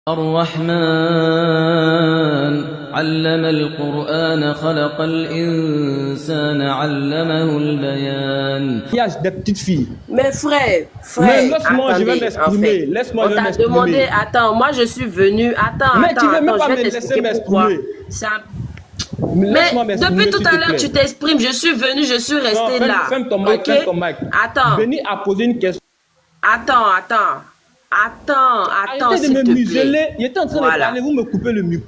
الرحمن علم القرآن خلق الإنسان علمه البيان. Il y a des petites filles. Mais frère, mais laisse-moi, je vais m'exprimer. Laisse-moi, je vais m'exprimer. On t'a demandé, attends, moi je suis venu, mais tu ne veux même pas me laisser m'exprimer. Mais depuis tout à l'heure, tu t'exprimes, je suis venu, je suis resté là. Ferme ton mic, ferme ton mic. Attends. Venez à poser une question. Attends, arrêtez de me museler. Il était en train de parler, vous me coupez le micro.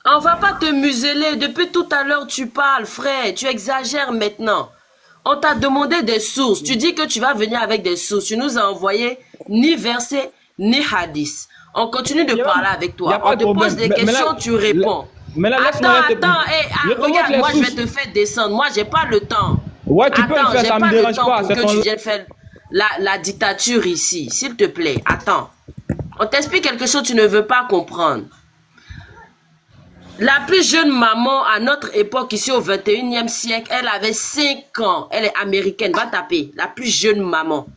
On va pas te museler. Depuis tout à l'heure, tu parles, frère. Tu exagères maintenant. On t'a demandé des sources. Tu dis que tu vas venir avec des sources. Tu nous as envoyé ni verset, ni hadith. On continue de parler avec toi. On te pose des questions, tu réponds. Mais là, attends. Regarde, moi, je vais te faire descendre. Moi, j'ai pas le temps. Ouais, tu peux le faire, ça me dérange pas. Pour que tu viennes faire la dictature ici. S'il te plaît, attends. On t'explique quelque chose que tu ne veux pas comprendre. La plus jeune maman à notre époque, ici au 21e siècle, elle avait 5 ans. Elle est américaine, va taper. La plus jeune maman.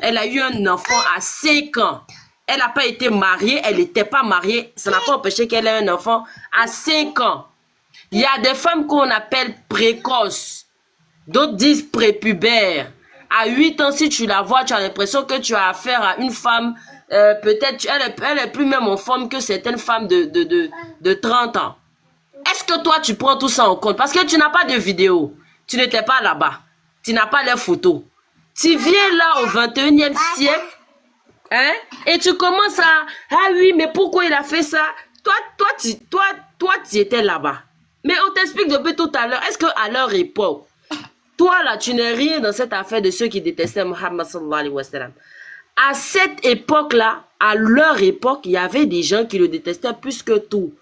Elle a eu un enfant à 5 ans. Elle n'a pas été mariée, elle n'était pas mariée. Ça n'a pas empêché qu'elle ait un enfant à 5 ans. Il y a des femmes qu'on appelle précoces. D'autres disent prépubères. À 8 ans, si tu la vois, tu as l'impression que tu as affaire à une femme, peut-être, elle est plus même en forme que certaines femmes de 30 ans. Est-ce que toi, tu prends tout ça en compte? Parce que tu n'as pas de vidéo. Tu n'étais pas là-bas. Tu n'as pas les photos. Tu viens là au 21e siècle, hein, et tu commences à, ah oui, mais pourquoi il a fait ça? Toi, tu étais là-bas. Mais on t'explique depuis tout à l'heure. Est-ce qu'à leur époque, toi là, tu n'es rien dans cette affaire de ceux qui détestaient Muhammad sallallahu alayhi wa sallam. À cette époque-là, à leur époque, il y avait des gens qui le détestaient plus que tout,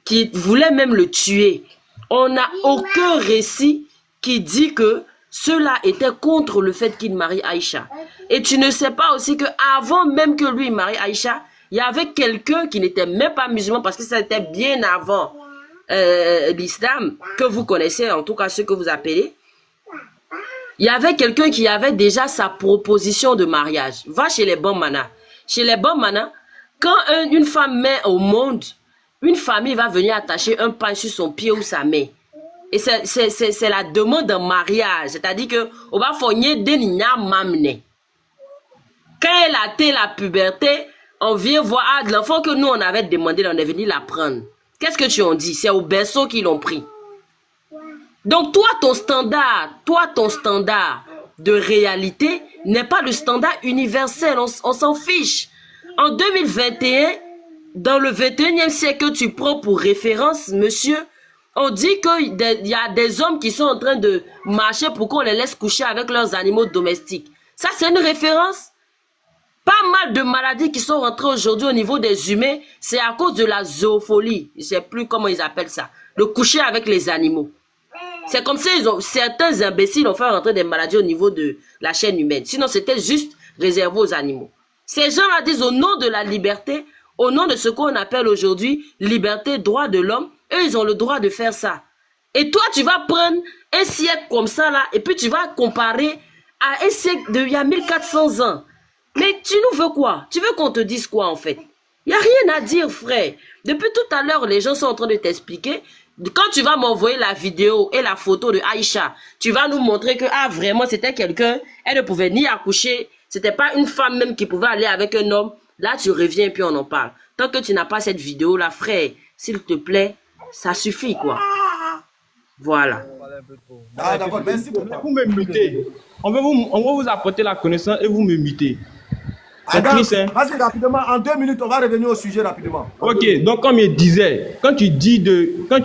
qui voulaient même le tuer. On n'a aucun récit qui dit que ceux-là étaient contre le fait qu'il marie Aïcha. Et tu ne sais pas aussi qu'avant même que lui marie Aïcha, il y avait quelqu'un qui n'était même pas musulman, parce que c'était bien avant l'islam, que vous connaissez, en tout cas ceux que vous appelez. Il y avait quelqu'un qui avait déjà sa proposition de mariage. Va chez les bons manas. Chez les bons manas, quand une femme met au monde, une famille va venir attacher un pain sur son pied ou sa main. Et c'est la demande d'un mariage. C'est-à-dire que on va fogner des niñas mamne. Quand elle a atteint la puberté, on vient voir l'enfant que nous on avait demandé, on est venu la prendre. Qu'est-ce que tu en dis? C'est au berceau qu'ils l'ont pris. Donc toi, ton standard de réalité n'est pas le standard universel. On s'en fiche. En 2021, dans le 21e siècle que tu prends pour référence, monsieur, on dit qu'il y a des hommes qui sont en train de marcher pour qu'on les laisse coucher avec leurs animaux domestiques. Ça, c'est une référence. Pas mal de maladies qui sont rentrées aujourd'hui au niveau des humains, c'est à cause de la zoophilie. Je ne sais plus comment ils appellent ça. Le coucher avec les animaux. C'est comme si certains imbéciles ont fait rentrer des maladies au niveau de la chaîne humaine. Sinon, c'était juste réservé aux animaux. Ces gens-là disent au nom de la liberté, au nom de ce qu'on appelle aujourd'hui liberté, droit de l'homme, eux, ils ont le droit de faire ça. Et toi, tu vas prendre un siècle comme ça, là, et puis tu vas comparer à un siècle d'il y a 1400 ans. Mais tu nous veux quoi? Tu veux qu'on te dise quoi, en fait? Il n'y a rien à dire, frère. Depuis tout à l'heure, les gens sont en train de t'expliquer. Quand tu vas m'envoyer la vidéo et la photo de Aïcha, tu vas nous montrer que, ah, vraiment, c'était quelqu'un, elle ne pouvait ni accoucher, c'était pas une femme même qui pouvait aller avec un homme. Là, tu reviens et puis on en parle. Tant que tu n'as pas cette vidéo-là, frère, s'il te plaît, ça suffit, quoi. Voilà. Ah, d'accord, merci beaucoup. Vous me mutez. On va vous apporter la connaissance et vous me mutez. Vas-y rapidement, en 2 minutes, on va revenir au sujet rapidement. Ok, donc comme il disait, quand tu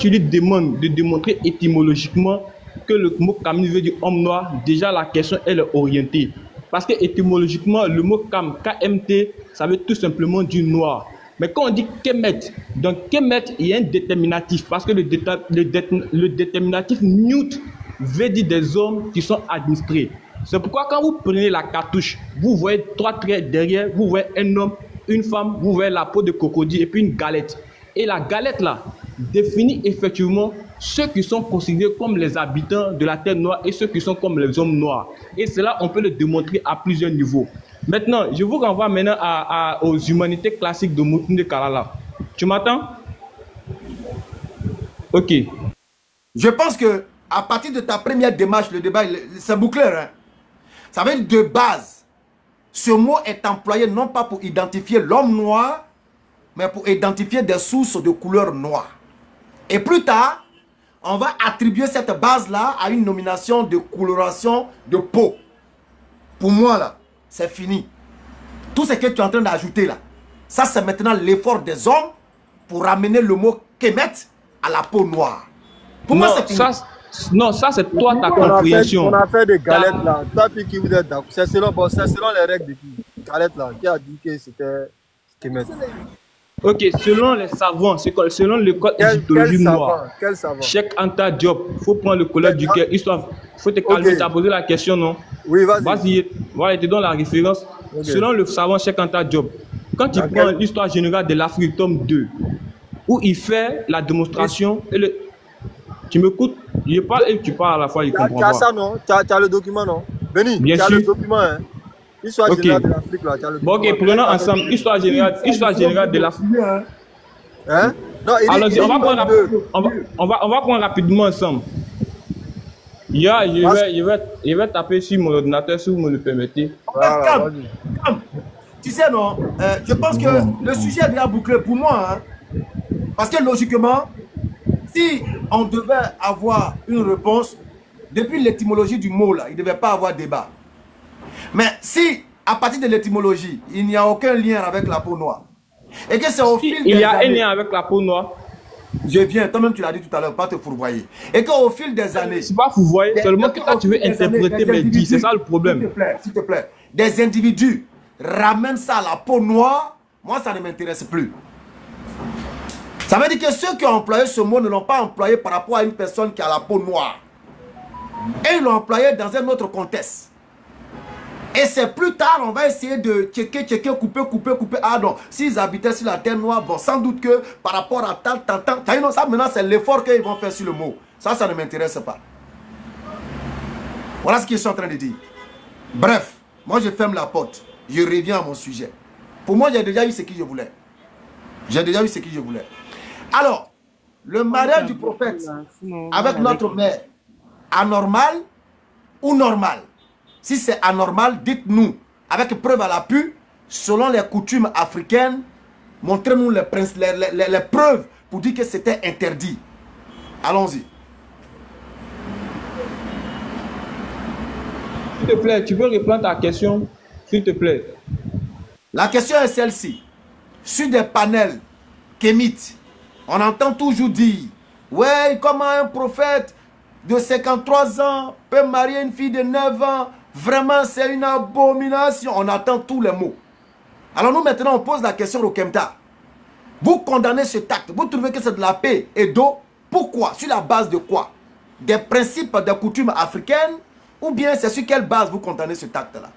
lui demandes de démontrer étymologiquement que le mot Kamil veut dire homme noir, déjà la question elle est orientée. Parce que étymologiquement, le mot Kam, KMT, ça veut tout simplement dire noir. Mais quand on dit Kemet, donc Kemet, il y a un déterminatif. Parce que le déterminatif Newt veut dire des hommes qui sont administrés. C'est pourquoi quand vous prenez la cartouche, vous voyez 3 traits derrière, vous voyez un homme, une femme, vous voyez la peau de crocodile et puis une galette. Et la galette là définit effectivement ceux qui sont considérés comme les habitants de la terre noire et ceux qui sont comme les hommes noirs. Et cela, on peut le démontrer à plusieurs niveaux. Maintenant, je vous renvoie maintenant aux humanités classiques de Moutoune de Kalala. Tu m'entends? Ok. Je pense que à partir de ta première démarche, le débat, c'est bouclé. Hein? Ça veut dire de base, ce mot est employé non pas pour identifier l'homme noir, mais pour identifier des sources de couleur noire. Et plus tard, on va attribuer cette base-là à une nomination de coloration de peau. Pour moi, là, c'est fini. Tout ce que tu es en train d'ajouter, là, ça, c'est maintenant l'effort des hommes pour ramener le mot Kemet à la peau noire. Pour moi, c'est fini. Non, ça, c'est toi, ta compréhension. On a fait des galettes, là. Toi, puis qui vous êtes d'accord. C'est selon les règles de qui? Galettes, là. Qui a dit que c'était Kemet? Ok, selon les savants, selon le code égyptologie noire, Cheikh Anta Diop, il faut prendre le collège du Caire, histoire, il faut te calmer, okay. Tu as posé la question, non? Oui, vas-y. Vas-y, voilà, je te donne la référence. Okay. Selon le savant Cheikh Anta Diop, quand tu prends l'histoire générale de l'Afrique, tome 2, où il fait la démonstration, et le... tu m'écoutes, je parle et tu parles à la fois, il comprend pas. Tu as ça, non? Tu as le document, non? Benny, tu as le document, hein? Histoire générale de l'Afrique, là, tu as le document. Bon, ok, prenons ensemble histoire générale de l'Afrique. Hein? Non, allons-y, on va prendre rapidement ensemble. Je vais taper sur mon ordinateur si vous me le permettez. Voilà, tu sais, non, je pense que le sujet est bien bouclé pour moi. Hein, parce que logiquement, si on devait avoir une réponse, depuis l'étymologie du mot, là, il ne devait pas avoir débat. Mais si, à partir de l'étymologie, il n'y a aucun lien avec la peau noire, et que c'est au fil des années... Il y a un lien avec la peau noire. Je viens, toi-même tu l'as dit tout à l'heure, pas te fourvoyer. Et qu'au fil des années... C'est pas fourvoyer, seulement que toi tu veux interpréter mes dits, c'est ça le problème. S'il te plaît, des individus ramènent ça à la peau noire, moi ça ne m'intéresse plus. Ça veut dire que ceux qui ont employé ce mot ne l'ont pas employé par rapport à une personne qui a la peau noire. Et ils l'ont employé dans un autre contexte. Et c'est plus tard, on va essayer de checker, couper. Ah non, s'ils habitaient sur la terre noire, bon, sans doute que par rapport à tal. Ça maintenant, c'est l'effort qu'ils vont faire sur le mot. Ça ne m'intéresse pas. Voilà ce qu'ils sont en train de dire. Bref, moi je ferme la porte. Je reviens à mon sujet. Pour moi, j'ai déjà eu ce que je voulais. Alors, le mariage du prophète avec notre mère, anormal ou normal? Si c'est anormal, dites-nous, avec preuve à l'appui, selon les coutumes africaines, montrez-nous les preuves pour dire que c'était interdit. Allons-y. S'il te plaît, tu peux répondre à ta question, s'il te plaît. La question est celle-ci. Sur des panels kémites, on entend toujours dire, ouais, comment un prophète de 53 ans peut marier une fille de 9 ans? Vraiment, c'est une abomination. On attend tous les mots. Alors nous, maintenant, on pose la question au Kemta. Vous condamnez cet acte. Vous trouvez que c'est de la paix et d'eau. Pourquoi? Sur la base de quoi? Des principes, des coutumes africaines? Ou bien c'est sur quelle base vous condamnez cet acte-là?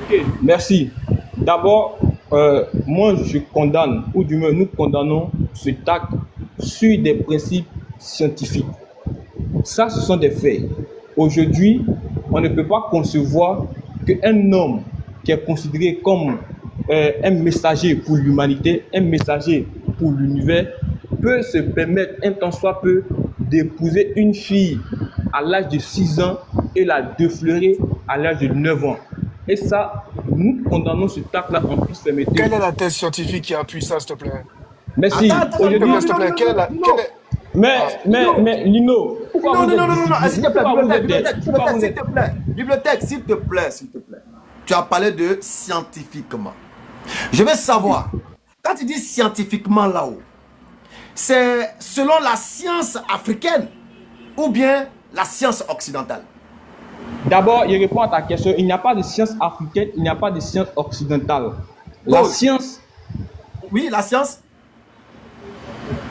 Ok, merci. D'abord, moi, je condamne, ou du moins, nous condamnons cet acte sur des principes scientifiques. Ça, ce sont des faits. Aujourd'hui, on ne peut pas concevoir qu'un homme qui est considéré comme un messager pour l'humanité, un messager pour l'univers, peut se permettre, un temps soit peu, d'épouser une fille à l'âge de 6 ans et la défleurer à l'âge de 9 ans. Et ça, nous condamnons ce acte-là en plus fermeté. Quelle est la thèse scientifique qui appuie ça, s'il te plaît? Merci. Aujourd'hui, s'il te plaît, quelle est... Mais Lino, pourquoi non, s'il te plaît, bibliothèque, s'il te plaît. Tu as parlé de scientifiquement. Je veux savoir, quand tu dis scientifiquement là-haut, c'est selon la science africaine ou bien la science occidentale? D'abord, je réponds à ta question. Il n'y a pas de science africaine, il n'y a pas de science occidentale. La science... Oui, la science?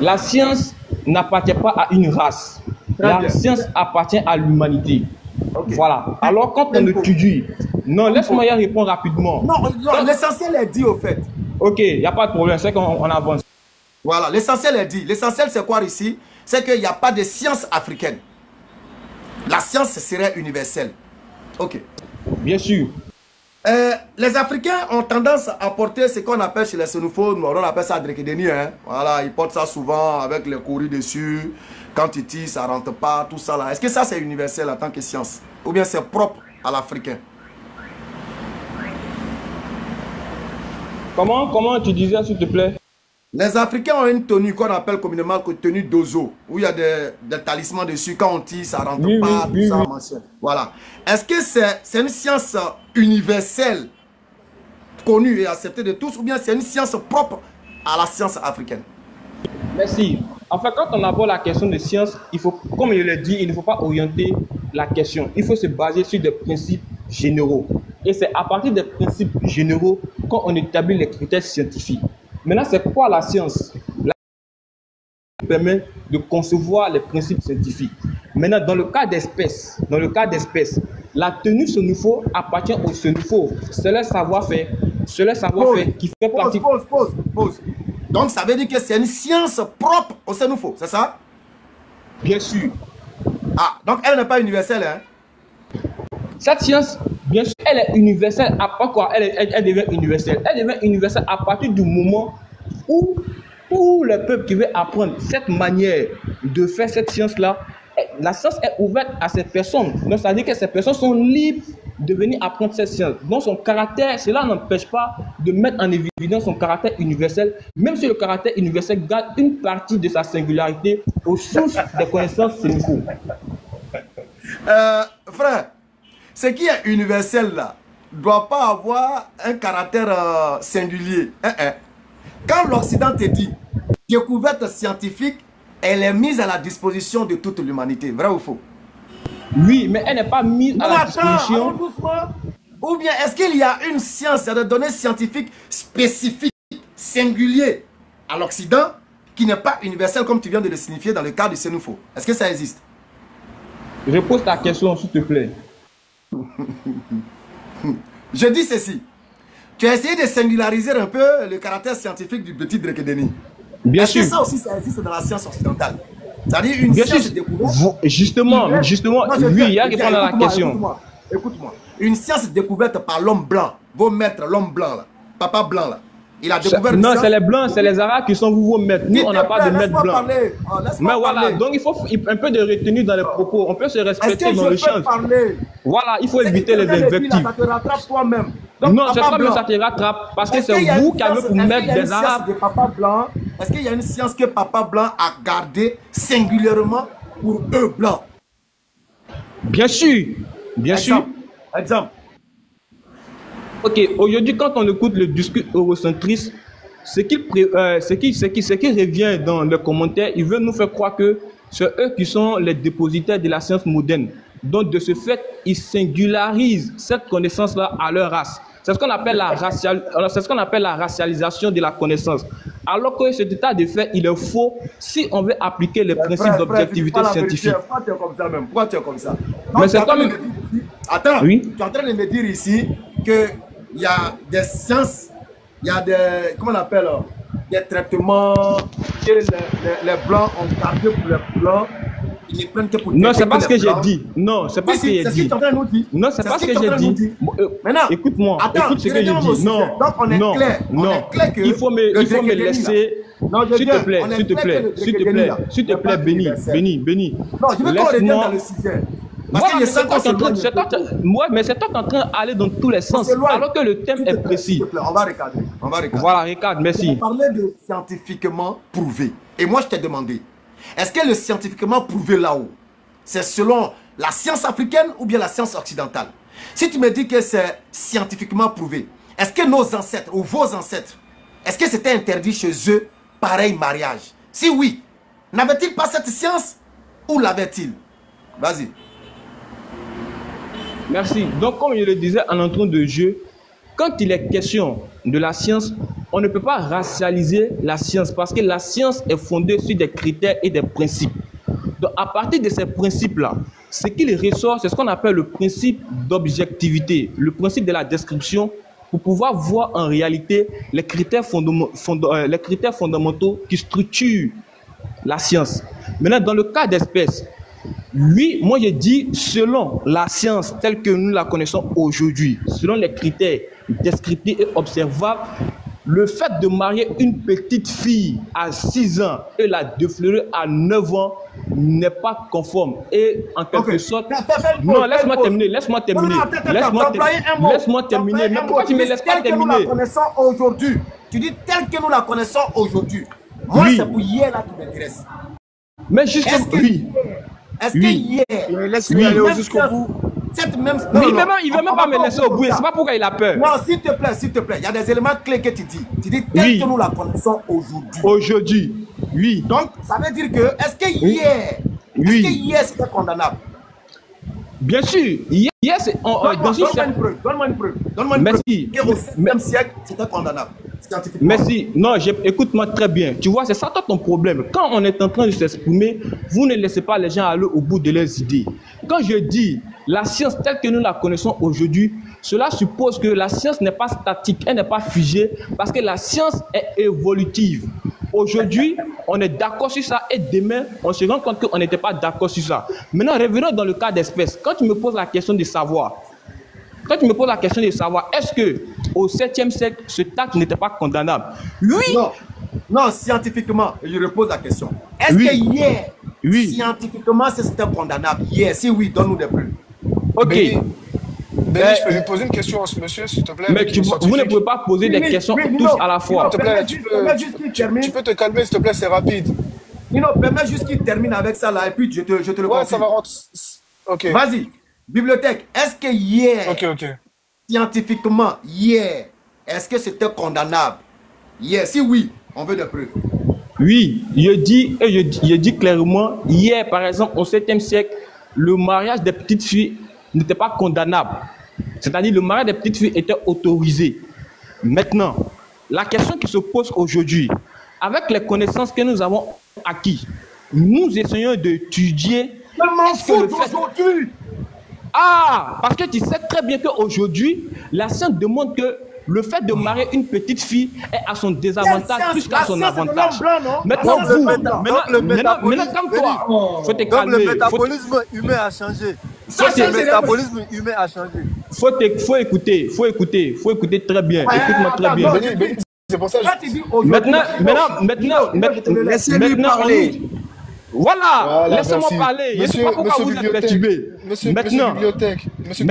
La science n'appartient pas à une race. La science appartient à l'humanité. Okay. Voilà. Alors quand on étudie... Non, laisse-moi y répondre rapidement. Non, l'essentiel est dit au fait. Ok, il n'y a pas de problème, c'est qu'on avance. Voilà, l'essentiel est dit. L'essentiel c'est quoi ici? C'est qu'il n'y a pas de science africaine. La science serait universelle. Ok. Bien sûr. Les Africains ont tendance à porter ce qu'on appelle chez les xénophobes, on appelle ça Drekedeni. Hein. Voilà, ils portent ça souvent avec les courriers dessus. Quand ils tirent, ça ne rentre pas, tout ça là. Est-ce que ça c'est universel en tant que science? Ou bien c'est propre à l'Africain? Comment tu disais, s'il te plaît? Les Africains ont une tenue qu'on appelle communément tenue d'ozo, où il y a des talismans dessus. Quand on tire, ça ne rentre pas, tout ça, machin. Voilà. Est-ce que c'est une science universelle, connue et acceptée de tous, ou bien c'est une science propre à la science africaine? Merci. Enfin, quand on aborde la question de science, il faut, comme je l'ai dit, il ne faut pas orienter la question. Il faut se baser sur des principes généraux. Et c'est à partir des principes généraux qu'on établit les critères scientifiques. Maintenant, c'est quoi la science? La science permet de concevoir les principes scientifiques. Maintenant, dans le cas d'espèces, la tenue xénophobe appartient aux xénophobes. C'est leur savoir-faire. C'est leur savoir-faire qui fait partie. Pause. Donc, ça veut dire que c'est une science propre aux xénophobes, c'est ça? Bien sûr. Ah, donc elle n'est pas universelle, hein? Cette science, bien sûr, elle est universelle. À part quoi, elle devient universelle. Elle devient universelle à partir du moment où le peuple qui veut apprendre cette manière de faire cette science-là, la science est ouverte à ces personnes. Donc, ça veut dire que ces personnes sont libres de venir apprendre cette science. Donc, son caractère, cela n'empêche pas de mettre en évidence son caractère universel, même si le caractère universel garde une partie de sa singularité aux sources des connaissances xénophobes. Frère, ce qui est universel là ne doit pas avoir un caractère singulier. Quand l'Occident te dit découverte scientifique, elle est mise à la disposition de toute l'humanité. Vrai ou faux? Oui, mais elle n'est pas mise à la disposition. Ou bien est-ce qu'il y a une science, des données scientifiques spécifiques, singulières à l'Occident qui n'est pas universelle comme tu viens de le signifier dans le cas du xénophobe? Est-ce que ça existe? Je pose ta question, s'il te plaît. Je dis ceci. Tu as essayé de singulariser un peu le caractère scientifique du petit Drekedeni. Bien sûr. Est-ce que ça aussi, ça existe dans la science occidentale? C'est-à-dire une science découverte. Justement, oui, il y a qui répondre à la question. Écoute-moi. Une science découverte par l'homme blanc. Vos maîtres, l'homme blanc là. Papa blanc là. Il a découvert une non, science. c'est les blancs, c'est les arabes qui sont vos maîtres. Nous, on n'a pas de maîtres blancs. Mais voilà, donc il faut un peu de retenue dans les propos. On peut se respecter dans l'échange. Voilà, il faut éviter les invectives. Ça te rattrape toi-même. Non, c'est pas même ça te rattrape parce que c'est vous qui avez pour mettre des arabes. Est-ce qu'il y a une science que Papa Blanc a gardée singulièrement pour eux blancs? Bien sûr, bien sûr. Exemple. Ok, aujourd'hui, quand on écoute le discours eurocentriste, ce qui revient dans les commentaires, ils veulent nous faire croire que c'est eux qui sont les dépositaires de la science moderne. Donc, de ce fait, ils singularisent cette connaissance-là à leur race. C'est ce qu'on appelle la racialisation de la connaissance. Alors que cet état de fait, il est faux si on veut appliquer les principes d'objectivité scientifique. Pourquoi tu es comme ça même? Pourquoi tu es comme ça? Mais c'est comme... Attends, oui? tu es en train de me dire ici qu'il y a des sciences, il y a des, comment on appelle, des traitements que les blancs ont gardés pour les blancs. Ils prennent que pour non, c'est pas ce que j'ai dit. Non, c'est pas ce que j'ai dit. C'est ce que tu es en train de nous dire. Non, c'est pas ce que j'ai dit. Maintenant, écoute-moi, écoute ce que j'ai dit. Non, donc on est clair. Non, il faut me laisser. S'il te plaît, Béni. Non, je veux qu'on revienne dans le sujet. Parce que mais c'est toi qui es en train d'aller dans tous les sens, alors que le thème est précis. On va regarder. Voilà, regarde, merci. On parlait de scientifiquement prouvé. Et moi, je t'ai demandé, est-ce que le scientifiquement prouvé là-haut, c'est selon la science africaine ou bien la science occidentale? Si tu me dis que c'est scientifiquement prouvé, est-ce que nos ancêtres ou vos ancêtres, est-ce que c'était interdit chez eux pareil mariage? Si oui, n'avaient-ils pas cette science ou l'avaient-ils? Vas-y. Merci. Donc, comme je le disais en entrant de jeu, quand il est question de la science, on ne peut pas racialiser la science parce que la science est fondée sur des critères et des principes. Donc, à partir de ces principes-là, ce qu'il ressort, c'est ce qu'on appelle le principe d'objectivité, le principe de la description, pour pouvoir voir en réalité les critères fondamentaux qui structurent la science. Maintenant, dans le cas d'espèces, Oui, moi j'ai dit selon la science telle que nous la connaissons aujourd'hui, selon les critères descriptifs et observables, le fait de marier une petite fille à 6 ans et la déflorer à 9 ans n'est pas conforme. Et en quelque sorte... Non, laisse-moi terminer, laisse-moi terminer. Laisse-moi terminer. Mais pourquoi tu ne me laisses pas terminer? Nous la connaissons aujourd'hui. Tu dis tel que nous la connaissons aujourd'hui. Moi, Oui. c'est pour hier là qui m'intéresse. Mais justement, Est-ce que oui. Est-ce que Oui. hier, Laisse-lui aller jusqu'au bout. cette même... Mais Non, il non, ne veut même pas me laisser au bout. C'est pas pourquoi il a peur. Non, s'il te plaît, il y a des éléments clés que tu dis. Tu dis tel Oui. que nous la connaissons aujourd'hui. Aujourd'hui, oui. Donc, ça veut dire que, est-ce que hier, Oui. est-ce que hier c'était condamnable? Bien sûr. Hier, c'est dans une certaine... Donne-moi une preuve. Donne-moi une Merci. preuve. Au 7e siècle, c'était condamnable. Scientifiquement. Merci. Non, écoute-moi très bien. Tu vois, c'est ça toi, ton problème. Quand on est en train de s'exprimer, vous ne laissez pas les gens aller au bout de leurs idées. Quand je dis la science telle que nous la connaissons aujourd'hui, cela suppose que la science n'est pas statique, elle n'est pas figée, parce que la science est évolutive. Aujourd'hui, on est d'accord sur ça et demain, on se rend compte qu'on n'était pas d'accord sur ça. Maintenant, revenons dans le cas d'espèce. Quand tu me poses la question de savoir, est-ce que au 7e siècle, ce acte n'était pas condamnable? Oui. Non, scientifiquement, je repose la question. Est-ce Oui. que hier, Oui. scientifiquement, c'était condamnable? Hier, si oui, donne-nous des preuves. Ok. Benny, je peux lui poser une question à ce monsieur, s'il te plaît? Mais vous ne pouvez pas poser des questions tous à la fois. S'il te plaît, Permets juste qu'il termine. tu peux te calmer, s'il te plaît, c'est rapide. Nino, permets juste qu'il termine avec ça là et puis je te le Ouais, confie. ça va rentrer. Ok. Vas-y, bibliothèque, est-ce que hier, Ok. scientifiquement, hier, est-ce que c'était condamnable? Hier, si oui, on veut des preuves. Oui, je dis clairement, hier, par exemple, au 7e siècle, le mariage des petites filles n'était pas condamnable. C'est-à-dire, le mariage des petites filles était autorisé. Maintenant, la question qui se pose aujourd'hui, avec les connaissances que nous avons acquises, nous essayons d'étudier... Je m'en est-ce que le fous fait- d'aujourd'hui. Ah, parce que tu sais très bien qu'aujourd'hui, la science demande que le fait de marier une petite fille est à son désavantage plus qu'à son avantage. Maintenant, Donc, vous, le maintenant, calme-toi. Faut te Donc calmer. le métabolisme humain a changé. Le métabolisme humain a changé. Faut écouter très bien. Écoute-moi très bien. Benny, c'est pour ça que Quand tu dis aujourd'hui, Laissez-lui parler. Voilà, laissez-moi merci. parler. Je ne sais pas pourquoi vous êtes perturbé. Monsieur Maintenant, bibliothèque, s'il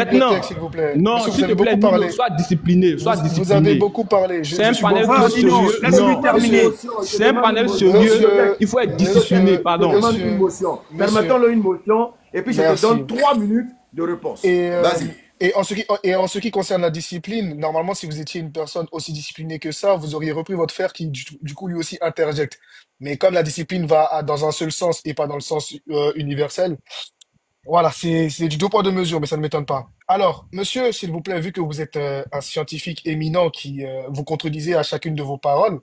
vous plaît. non, Monsieur, s'il te plaît, Nino, sois discipliné. Vous avez beaucoup parlé. C'est un panel Vas-y, sérieux. Nino, laisse-lui Non, terminer. c'est un panel sérieux. Monsieur- Il faut être discipliné, pardon. Demande une motion. Monsieur- Permettons-le une motion et puis je te Merci. donne 3 minutes de réponse. Vas-y. Et en ce qui concerne la discipline, normalement, si vous étiez une personne aussi disciplinée que ça, vous auriez repris votre frère qui, du coup, lui aussi interjecte. Mais comme la discipline va dans un seul sens et pas dans le sens universel, voilà, c'est du deux poids deux mesures, mais ça ne m'étonne pas. Alors, monsieur, s'il vous plaît, vu que vous êtes un scientifique éminent qui vous contredisez à chacune de vos paroles,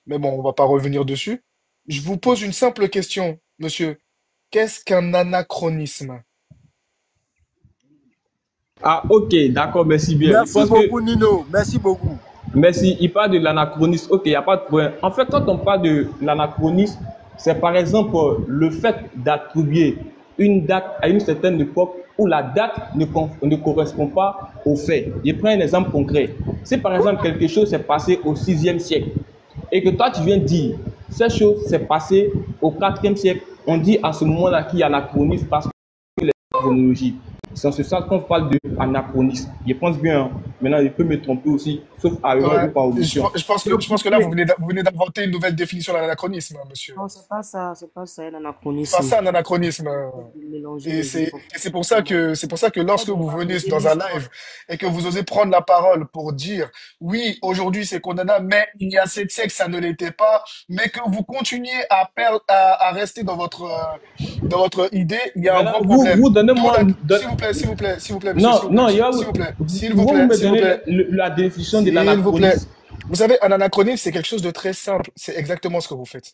mais bon, on va pas revenir dessus, je vous pose une simple question, monsieur. Qu'est-ce qu'un anachronisme? Ah, ok, d'accord, merci bien. Merci Parce que- beaucoup, Nino. Merci beaucoup. Merci, il parle de l'anachronisme. Ok, il n'y a pas de problème. En fait, quand on parle de l'anachronisme, c'est par exemple le fait d'attribuer une date à une certaine époque où la date ne correspond pas au fait. Je prends un exemple concret. Si par exemple quelque chose s'est passé au 6e siècle et que toi tu viens dire cette chose s'est passée au 4e siècle, on dit à ce moment-là qu'il y a anachronisme parce que les chronologies. C'est en ce sens qu'on parle d'anachronisme. Je pense bien, hein. Maintenant je peux me tromper aussi, sauf à erreur Ouais, ou par omission. je pense que là, vous venez d'inventer une nouvelle définition de l'anachronisme, hein, monsieur. Non, c'est pas ça, un C'est anachronisme. pas ça, un anachronisme. Mélanger Et les c'est époques. pour ça que lorsque vous venez dans un live et que vous osez prendre la parole pour dire oui, aujourd'hui c'est condamnable, mais il y a 7 siècles ça ne l'était pas, mais que vous continuez à rester dans votre idée, il y a un Maintenant, grand problème. vous donnez-moi... S'il vous plaît, monsieur, Non, non, il y a... s'il vous plaît, s'il Vous vous plaît, me s'il vous donnez plaît. la définition de S'il vous plaît. l'anachronisme. Vous savez, un anachronisme, c'est quelque chose de très simple. C'est exactement ce que vous faites.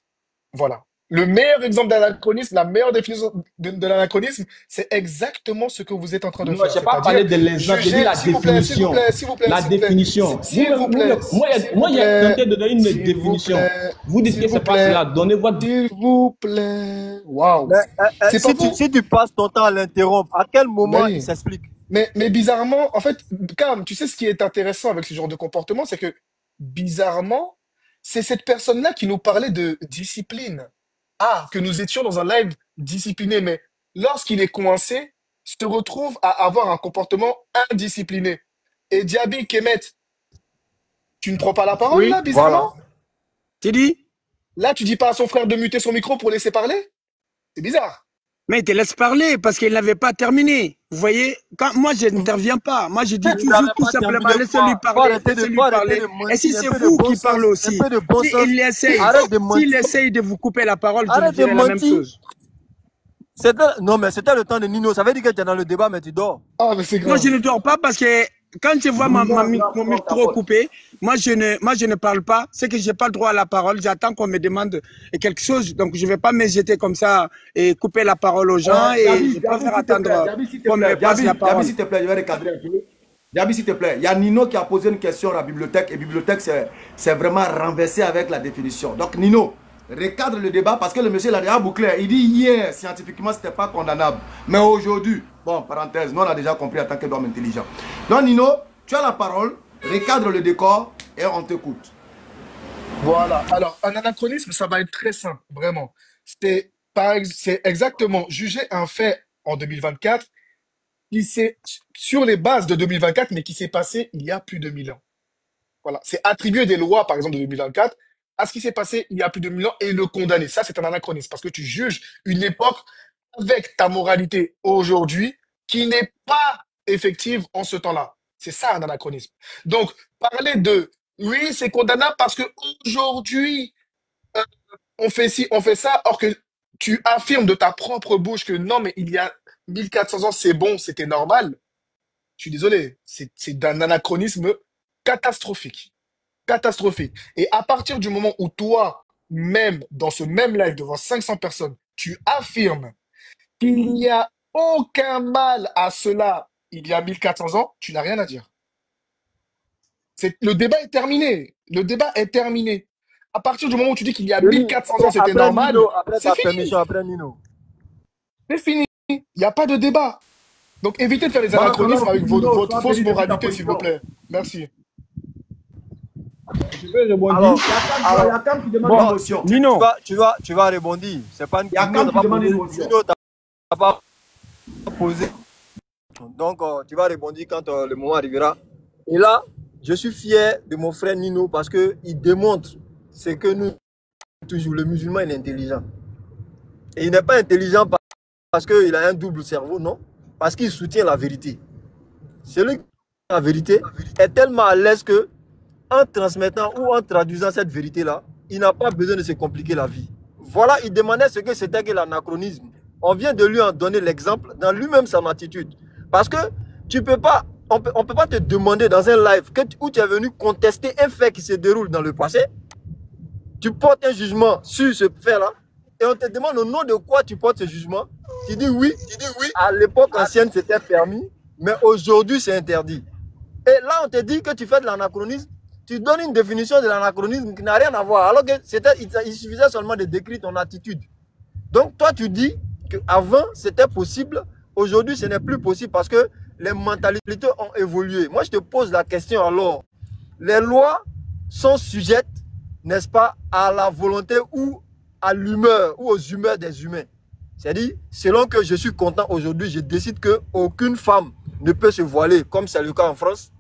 Voilà. Le meilleur exemple d'anachronisme, la meilleure définition de l'anachronisme, c'est exactement ce que vous êtes en train de Non, faire. je n'ai pas C'est-à-dire parlé de l'exemple, j'ai dit juger, la s'il vous plaît, s'il vous définition. plaît, s'il vous plaît, La s'il vous plaît, définition. s'il vous plaît, s'il vous Moi, j'ai plaît, tenté de donner une s'il vous définition. plaît, Vous dites s'il que vous c'est pas plaît, cela. Donnez votre. s'il vous plaît. Waouh. Mais, C'est pas vous. si tu passes ton temps à l'interrompre, à quel moment Oui. il s'explique? Mais bizarrement, en fait, Cam, tu sais ce qui est intéressant avec ce genre de comportement, c'est que bizarrement, c'est cette personne-là qui nous parlait de discipline. Ah, que nous étions dans un live discipliné, mais lorsqu'il est coincé, se retrouve à avoir un comportement indiscipliné. Et Diaby, Kemet, tu ne prends pas la parole Oui, là, bizarrement? tu dis, Là, tu dis pas à son frère de muter son micro pour laisser parler? C'est bizarre. mais il te laisse parler parce qu'il n'avait pas terminé. Vous voyez, quand moi je n'interviens pas, moi je dis Il toujours n'avait tout pas simplement, terminé laissez-lui quoi? parler, Faut laissez-lui arrêter parler. de Et si mentir, c'est un peu de vous bon qui sens, parlez aussi, un peu de bon sens. s'il essaye, Arrête de s'il mentir. essaye de vous couper la parole, je lui Arrête de dirai la même mentir. chose. Non, mais c'était le temps de Nino. Ça veut dire que tu es dans le débat, mais tu dors. Ah, mais c'est Moi, grave. je ne dors pas parce que quand je vois mon micro coupé, moi je ne parle pas. C'est que je n'ai pas le droit à la parole. J'attends qu'on me demande quelque chose. Donc, je ne vais pas me jeter comme ça et couper la parole aux gens. Et je préfère attendre qu'on me passe la parole. Diaby, s'il te plaît, je vais recadrer un peu. Diaby, s'il te plaît, il y a Nino qui a posé une question à la bibliothèque. Et bibliothèque, c'est vraiment renversé avec la définition. Donc, Nino, recadre le débat parce que le monsieur l'a déjà bouclé. Il dit hier, scientifiquement, ce n'était pas condamnable. Mais aujourd'hui, bon, parenthèse, nous on a déjà compris en tant qu'homme intelligent. Donc, Nino, tu as la parole, recadre le décor et on t'écoute. Voilà. Alors, un anachronisme, ça va être très simple, vraiment. C'est exactement juger un fait en 2024 qui s'est sur les bases de 2024, mais qui s'est passé il y a plus de 1000 ans. Voilà. C'est attribuer des lois, par exemple, de 2024 à ce qui s'est passé il y a plus de 1000 ans et le condamner. Ça, c'est un anachronisme parce que tu juges une époque avec ta moralité aujourd'hui qui n'est pas effective en ce temps-là. C'est ça un anachronisme. Donc, parler de oui, c'est condamnable parce que aujourd'hui on fait ci, on fait ça, or que tu affirmes de ta propre bouche que non, mais il y a 1400 ans, c'est bon, c'était normal. Je suis désolé, c'est d'un anachronisme catastrophique. Catastrophique. Et à partir du moment où toi, même dans ce même live devant 500 personnes, tu affirmes qu'il n'y a aucun mal à cela il y a 1400 ans, tu n'as rien à dire. Le débat est terminé. Le débat est terminé. À partir du moment où tu dis qu'il y a 1400 ans, c'était normal, Nino, après c'est ta fini. permission, après Nino. C'est fini. Il n'y a pas de débat. Donc évitez de faire les anachronismes avec votre fausse moralité, s'il vous plaît. Merci. Je vais rebondir. Alors, Il y a Cam qui demande bon, une motion. Nino, tu vas rebondir. C'est pas une Il y a Nino Cam t'a qui pas demande posé. une motion. Nino t'a pas posé. Donc, tu vas rebondir quand le moment arrivera. Et là, je suis fier de mon frère Nino parce qu'il démontre ce que nous, toujours, le musulman, il est intelligent. Et il n'est pas intelligent parce qu'il a un double cerveau, non. Parce qu'il soutient la vérité. Celui qui soutient la vérité est tellement à l'aise que, en transmettant ou en traduisant cette vérité-là, il n'a pas besoin de se compliquer la vie. Voilà, il demandait ce que c'était que l'anachronisme. On vient de lui en donner l'exemple dans lui-même son attitude. Parce que tu peux pas, on peut pas te demander dans un live où tu es venu contester un fait qui se déroule dans le passé. Tu portes un jugement sur ce fait-là et on te demande au nom de quoi tu portes ce jugement. Tu dis oui, à l'époque ancienne c'était permis, mais aujourd'hui c'est interdit. Et là on te dit que tu fais de l'anachronisme, tu donnes une définition de l'anachronisme qui n'a rien à voir, alors qu'il suffisait seulement de décrire ton attitude. Donc toi tu dis qu'avant c'était possible, aujourd'hui ce n'est plus possible parce que les mentalités ont évolué. Moi je te pose la question alors, les lois sont sujettes, n'est-ce pas, à la volonté ou à l'humeur ou aux humeurs des humains. C'est-à-dire, selon que je suis content aujourd'hui, je décide qu'aucune femme ne peut se voiler, comme c'est le cas en France.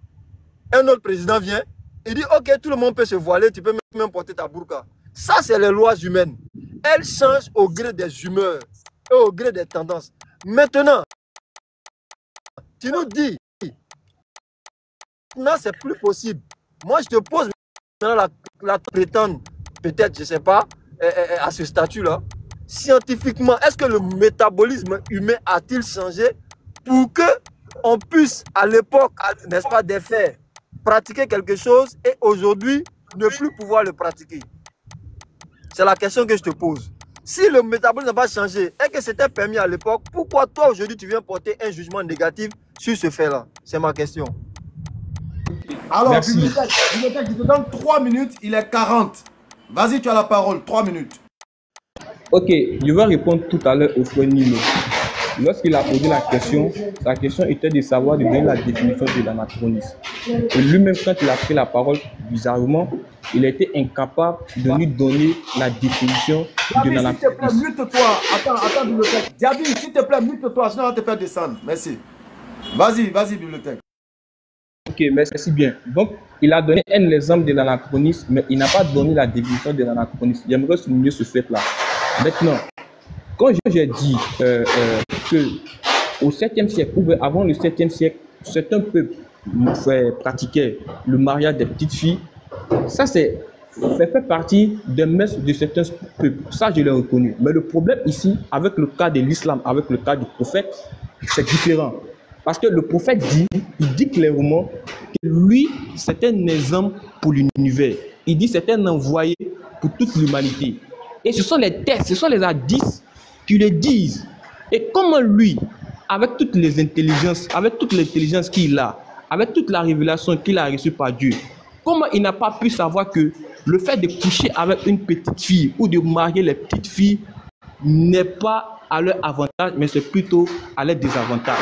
Un autre président vient, il dit, ok, tout le monde peut se voiler, tu peux même porter ta burqa. Ça, c'est les lois humaines. Elles changent au gré des humeurs et au gré des tendances. Maintenant, tu nous dis, maintenant, c'est plus possible. Moi, je te pose maintenant la prétendre, peut-être, je ne sais pas, à ce statut-là. Scientifiquement, est-ce que le métabolisme humain a-t-il changé pour que on puisse, à l'époque, n'est-ce pas, des faits, pratiquer quelque chose et aujourd'hui, ne plus pouvoir le pratiquer? C'est la question que je te pose. Si le métabolisme n'a pas changé et que c'était permis à l'époque, pourquoi toi aujourd'hui tu viens porter un jugement négatif sur ce fait-là? C'est ma question. Alors, Merci. bibliothèque, je te donne 3 minutes, il est 40. Vas-y, tu as la parole, 3 minutes. Ok, je vais répondre tout à l'heure au frère Nino. Lorsqu'il a posé la question, sa question était de savoir de donner la définition de l'anachronisme. Et lui-même, quand il a pris la parole, bizarrement, il était incapable de nous donner la définition de Diaby, s'il te plaît, l'anachronisme. mute-toi. Attends, bibliothèque. Diaby, s'il te plaît, mute-toi, sinon on va te faire descendre. Merci. Vas-y, bibliothèque. Ok, merci bien. Donc, il a donné un exemple de l'anachronisme, mais il n'a pas donné la définition de l'anachronisme. J'aimerais souligner ce fait-là. Maintenant, quand j'ai dit que au 7e siècle, ou avant le 7e siècle, certains peuples pratiquaient le mariage des petites filles, ça fait partie des mœurs de certains peuples. Ça, je l'ai reconnu. Mais le problème ici, avec le cas de l'islam, avec le cas du prophète, c'est différent. Parce que le prophète dit clairement que lui, c'est un exemple pour l'univers. Il dit c'est un envoyé pour toute l'humanité. Et ce sont les textes, ce sont les hadiths qui le disent. Et comment lui, avec toutes les intelligences, avec toute l'intelligence qu'il a, avec toute la révélation qu'il a reçue par Dieu, comment il n'a pas pu savoir que le fait de coucher avec une petite fille ou de marier les petites filles n'est pas à leur avantage, mais c'est plutôt à leur désavantage.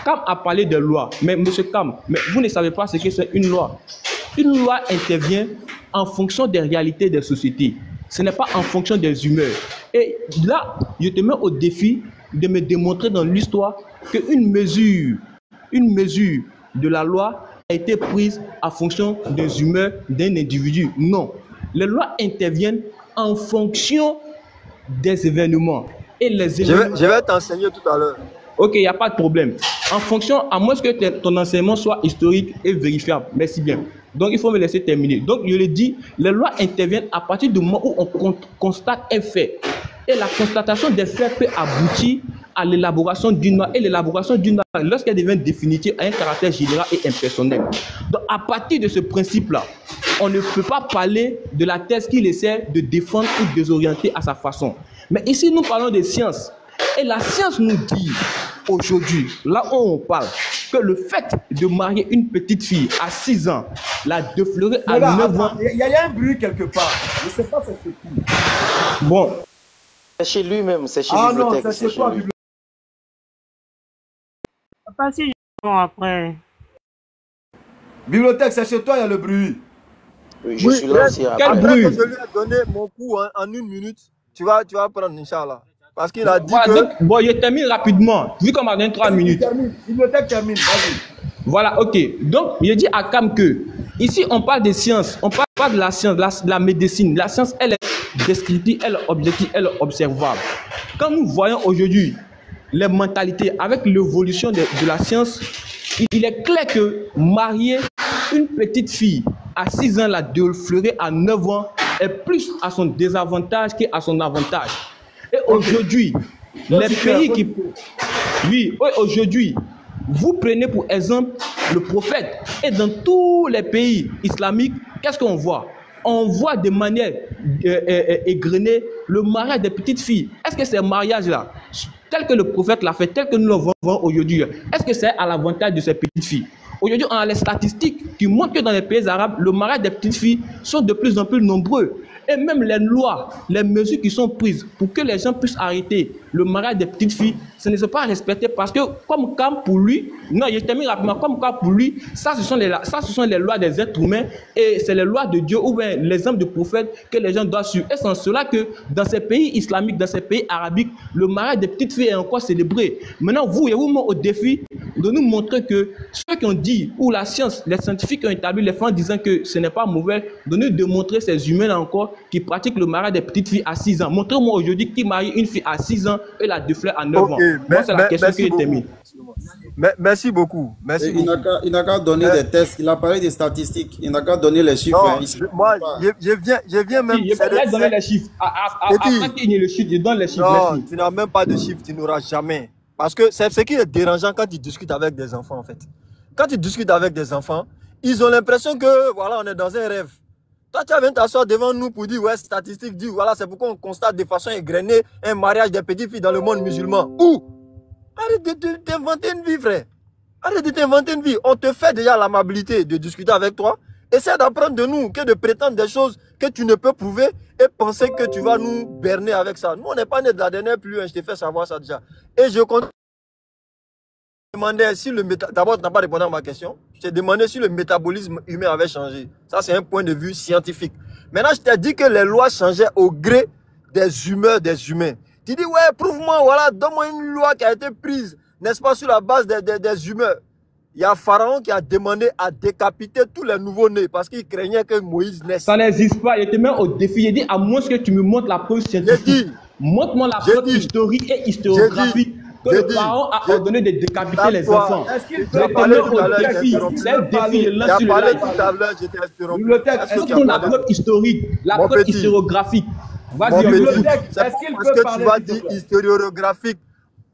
Cam a parlé de loi, mais monsieur Cam, mais vous ne savez pas ce que c'est une loi. Une loi intervient en fonction des réalités des sociétés. Ce n'est pas en fonction des humeurs. Et là, je te mets au défi de me démontrer dans l'histoire qu'une mesure de la loi a été prise en fonction des humeurs d'un individu. Non. Les lois interviennent en fonction des événements. Et les événements... Je vais t'enseigner tout à l'heure. Ok, il n'y a pas de problème. En fonction, à moins que ton enseignement soit historique et vérifiable. Merci bien. Donc, il faut me laisser terminer. Donc, je le dis, les lois interviennent à partir du moment où on constate un fait. Et la constatation des faits peut aboutir à l'élaboration d'une loi. Et l'élaboration d'une loi, lorsqu'elle devient définitive, a un caractère général et impersonnel. Donc, à partir de ce principe-là, on ne peut pas parler de la thèse qu'il essaie de défendre ou de désorienter à sa façon. Mais ici, nous parlons de science. Et la science nous dit aujourd'hui, là où on parle, que le fait de marier une petite fille à 6 ans, la déflorer à 9 ans... Il y a un bruit quelque part. Je ne sais pas c'est qui. Bon. C'est chez lui-même, c'est chez Ah Bibliothèque. non, c'est chez toi, Bibliothèque. Pas si après. Bibliothèque, c'est chez toi, il y a le bruit. Oui, je suis là aussi. Quel bruit? Après que je lui ai donné mon coup en 1 minute, tu vas prendre, Inch'Allah. Parce qu'il a dit voilà, que... donc, bon, je termine rapidement, vu qu'on m'a donné 3 minutes. Bibliothèque termine, vas-y. Voilà, ok. Donc, je dis à Cam que, ici, on parle de science, on parle pas de la science, de la médecine. La science, elle est descriptive, elle est objective, elle est observable. Quand nous voyons aujourd'hui les mentalités avec l'évolution de la science, il est clair que marier une petite fille à 6 ans, la déflorer à 9 ans, est plus à son désavantage qu'à son avantage. Et aujourd'hui, les pays qui... Oui, aujourd'hui, vous prenez pour exemple le prophète. Et dans tous les pays islamiques, qu'est-ce qu'on voit? On voit de manière égrenée le mariage des petites filles. Est-ce que ces mariages-là, tel que le prophète l'a fait, tel que nous le voyons aujourd'hui, est-ce que c'est à l'avantage de ces petites filles? Aujourd'hui, on a les statistiques qui montrent que dans les pays arabes, le mariage des petites filles sont de plus en plus nombreux. Et même les lois, les mesures qui sont prises pour que les gens puissent arrêter le mariage des petites filles, ce ne sont pas respecté parce que comme pour lui, non, je termine rapidement, comme pour lui, ça ce sont les lois des êtres humains et c'est les lois de Dieu ou bien l'exemple du prophète que les gens doivent suivre. Et c'est en cela que dans ces pays islamiques, dans ces pays arabiques, le mariage des petites filles est encore célébré. Maintenant, vous et vous au défi de nous montrer que ceux qui ont dit, ou la science, les scientifiques qui ont établi les faits en disant que ce n'est pas mauvais, de nous démontrer ces humains encore qui pratiquent le mariage des petites filles à 6 ans. Montrez-moi aujourd'hui qui marie une fille à 6 ans et la défleur à 9 ans. Moi, c'est la question qui termine. Merci beaucoup. Merci beaucoup. Il n'a qu'à donner des tests. Il a parlé des statistiques. Il n'a qu'à donner les chiffres. Non, moi, je viens même... Je vais donner les chiffres. Après qu'il y ait le chiffre, je donne les chiffres. Non, tu n'as même pas de chiffres. Tu n'auras jamais. Parce que c'est ce qui est dérangeant quand tu discutes avec des enfants, en fait. Quand tu discutes avec des enfants, ils ont l'impression que, voilà, on est dans un rêve. Toi, tu viens t'asseoir devant nous pour dire, ouais, statistique dit, voilà, c'est pourquoi on constate de façon égrenée un mariage des petites filles dans le monde musulman. Où? Arrête de t'inventer une vie, frère. Arrête de t'inventer une vie. On te fait déjà l'amabilité de discuter avec toi. Essaie d'apprendre de nous que de prétendre des choses que tu ne peux prouver et penser que tu vas nous berner avec ça. Nous, on n'est pas nés de la dernière pluie, hein, je t'ai fait savoir ça déjà. Et je compte demander si le d'abord, tu n'as pas répondu à ma question. Je t'ai demandé si le métabolisme humain avait changé. Ça, c'est un point de vue scientifique. Maintenant, je t'ai dit que les lois changeaient au gré des humeurs des humains. Tu dis, ouais, prouve-moi, voilà, donne-moi une loi qui a été prise, n'est-ce pas, sur la base des humeurs. Il y a Pharaon qui a demandé à décapiter tous les nouveaux-nés parce qu'il craignait que Moïse naisse. Ça n'existe pas. Il te met au défi. Il dit, à moins que tu me montres la preuve scientifique. Montre-moi la preuve historique et historiographique que le Pharaon a ordonné de décapiter les enfants. Est-ce qu'il peut parler tout à l'heure? C'est un défi. Il a parlé tout à l'heure, j'étais interrompu. Est-ce qu'on a la preuve historique, la preuve historiographique? Vas-y, est-ce qu'il peut parler? Tu vas dire historiographique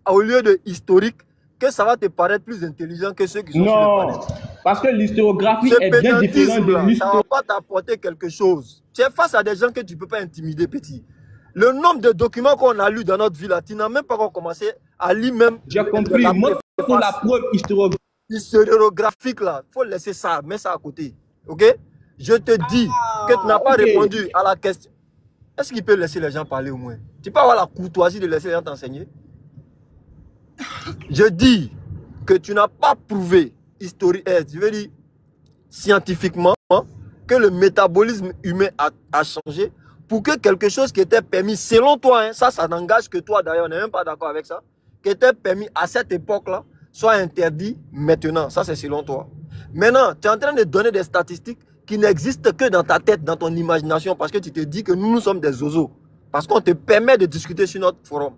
au lieu de historique, que ça va te paraître plus intelligent que ceux qui sont sur le panel. Parce que l'historiographie est bien différente de l'histoire. Ça ne va pas t'apporter quelque chose. Tu es face à des gens que tu ne peux pas intimider, petit. Le nombre de documents qu'on a lus dans notre vie, là, tu n'as même pas encore commencé à lire même. J'ai compris. Moi, pour la preuve historiographique, là, il faut laisser ça, mets ça à côté. Ok? Je te dis que tu n'as pas répondu à la question. Est-ce qu'il peut laisser les gens parler au moins? Tu peux avoir la courtoisie de laisser les gens t'enseigner? Je dis que tu n'as pas prouvé je veux dire, scientifiquement que le métabolisme humain a changé pour que quelque chose qui était permis, selon toi, hein, ça n'engage que toi d'ailleurs, on n'est même pas d'accord avec ça, qui était permis à cette époque-là, soit interdit maintenant. Ça, c'est selon toi. Maintenant, tu es en train de donner des statistiques qui n'existent que dans ta tête, dans ton imagination, parce que tu te dis que nous sommes des zozos. Parce qu'on te permet de discuter sur notre forum.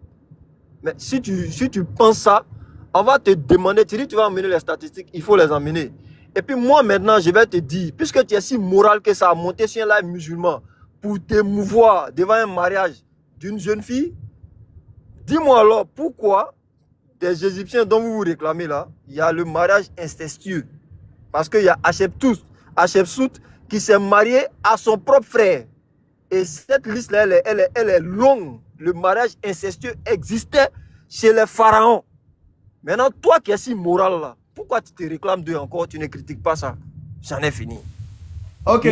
Mais si tu penses ça, on va te demander, tu dis tu vas emmener les statistiques, il faut les emmener. Et puis moi maintenant, je vais te dire, puisque tu es si moral que ça a monté sur un live musulman pour t'émouvoir devant un mariage d'une jeune fille, dis-moi alors pourquoi des Égyptiens dont vous vous réclamez là, il y a le mariage incestueux. Parce qu'il y a Hatshepsut qui s'est marié à son propre frère. Et cette liste-là, elle est longue. Le mariage incestueux existait chez les pharaons. Maintenant, toi qui es si moral là, pourquoi tu te réclames d'eux encore, tu ne critiques pas ça? J'en ai fini. Ok,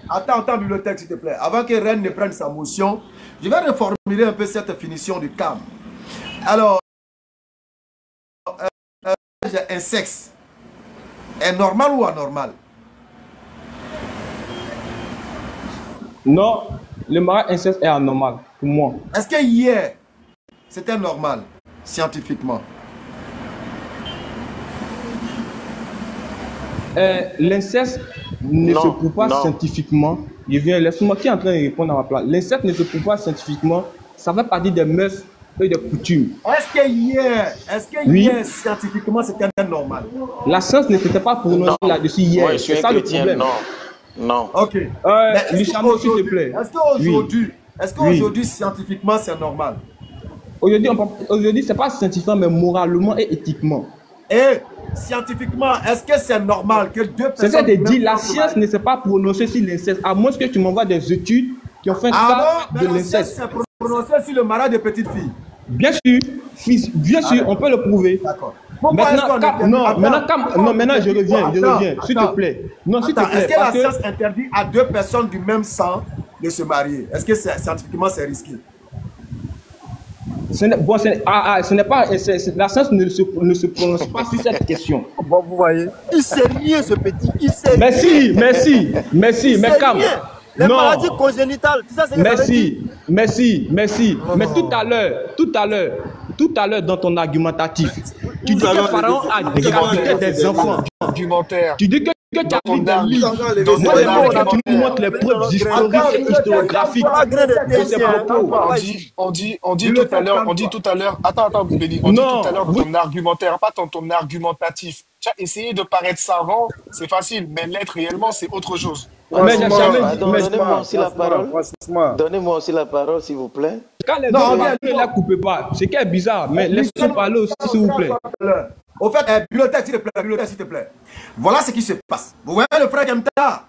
attends, bibliothèque s'il te plaît. Avant que Reine ne prenne sa motion, je vais reformuler un peu cette finition du CAM. Alors, un sexe est normal ou anormal? Non, le mariage inceste est anormal pour moi. Est-ce que hier, c'était normal, scientifiquement? L'inceste ne se prouve pas scientifiquement. Laisse-moi qui est en train de répondre à ma place. L'inceste ne se prouve pas scientifiquement. Ça fait partie des mœurs et des coutumes. Est-ce que hier, scientifiquement, c'était normal? La science ne s'était pas prononcée là-dessus hier. Ouais, c'est ça le problème. Non. Ok. Luciano, s'il te plaît. Est-ce qu'aujourd'hui, scientifiquement, c'est normal? Aujourd'hui, c'est pas scientifiquement, mais moralement et éthiquement. Et scientifiquement, est-ce que c'est normal que deux personnes... C'est ça de dire, la science ne s'est pas prononcée sur l'inceste, à moins que tu m'envoies des études qui ont fait un cas de l'inceste. La science s'est prononcée sur le mariage des petites filles. Bien sûr, on peut le prouver. D'accord. Maintenant, je reviens, s'il te plaît. Non, s'il te plaît. Est-ce que la science interdit à deux personnes du même sang de se marier? Est-ce que scientifiquement c'est risqué? Ce n'est pas, la science ne se prononce pas sur cette question. Bon, vous voyez, il sait rien ce petit, il sait rien. Merci, mais calme. Les maladies congénitales, tu sais ce que ça veut dire? Merci. Mais tout à l'heure dans ton argumentatif, tu dis que Pharaon a décapité des enfants. Tu dis que tu as pris des livres. Moi, tu nous montres les preuves historiques et historiographiques de ces propos. On dit tout à l'heure, attends, Béni, on dit tout à l'heure dans ton argumentaire, pas dans ton argumentatif. Tu as essayé de paraître savant, c'est facile, mais l'être réellement, c'est autre chose. Donnez-moi aussi la parole. Donnez-moi aussi la parole, s'il vous plaît. Quand les gens ne la coupez pas, c'est qui est bizarre, mais laissez-nous parler aussi, s'il vous plaît. Au fait, bibliothèque, s'il te plaît. Voilà ce qui se passe. Vous voyez le frère Kemta?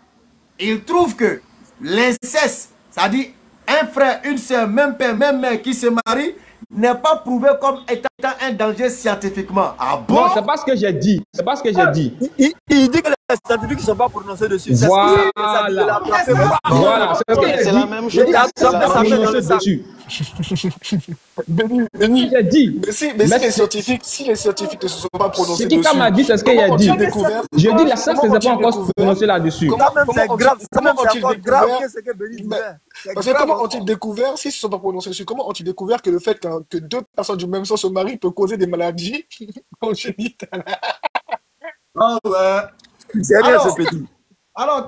Il trouve que l'inceste, c'est-à-dire un frère, une soeur, même père, même mère qui se marient, n'est pas prouvé comme étant un danger scientifiquement. Ah bon? Non, c'est pas ce que j'ai dit. C'est pas ce que j'ai dit. Il dit que les scientifiques ne sont pas prononcés dessus. Voilà. Voilà, c'est la même chose. C'est la même chose dessus. Béni, J'ai dit. mais si les scientifiques ne se sont pas prononcés Ce qui dessus, m'a dit, c'est ce qu'il a dit. Je dis la science ne s'est pas encore prononcée là-dessus. C'est grave. Comment ont-ils découvert que ce que Béni disait. Parce que comment ont-ils découvert, s'ils ne se sont pas prononcés dessus, comment ont-ils découvert que le fait que deux personnes du même sang se marient peut causer des maladies congénitales? Ah ouais. C'est rien ce petit. Alors,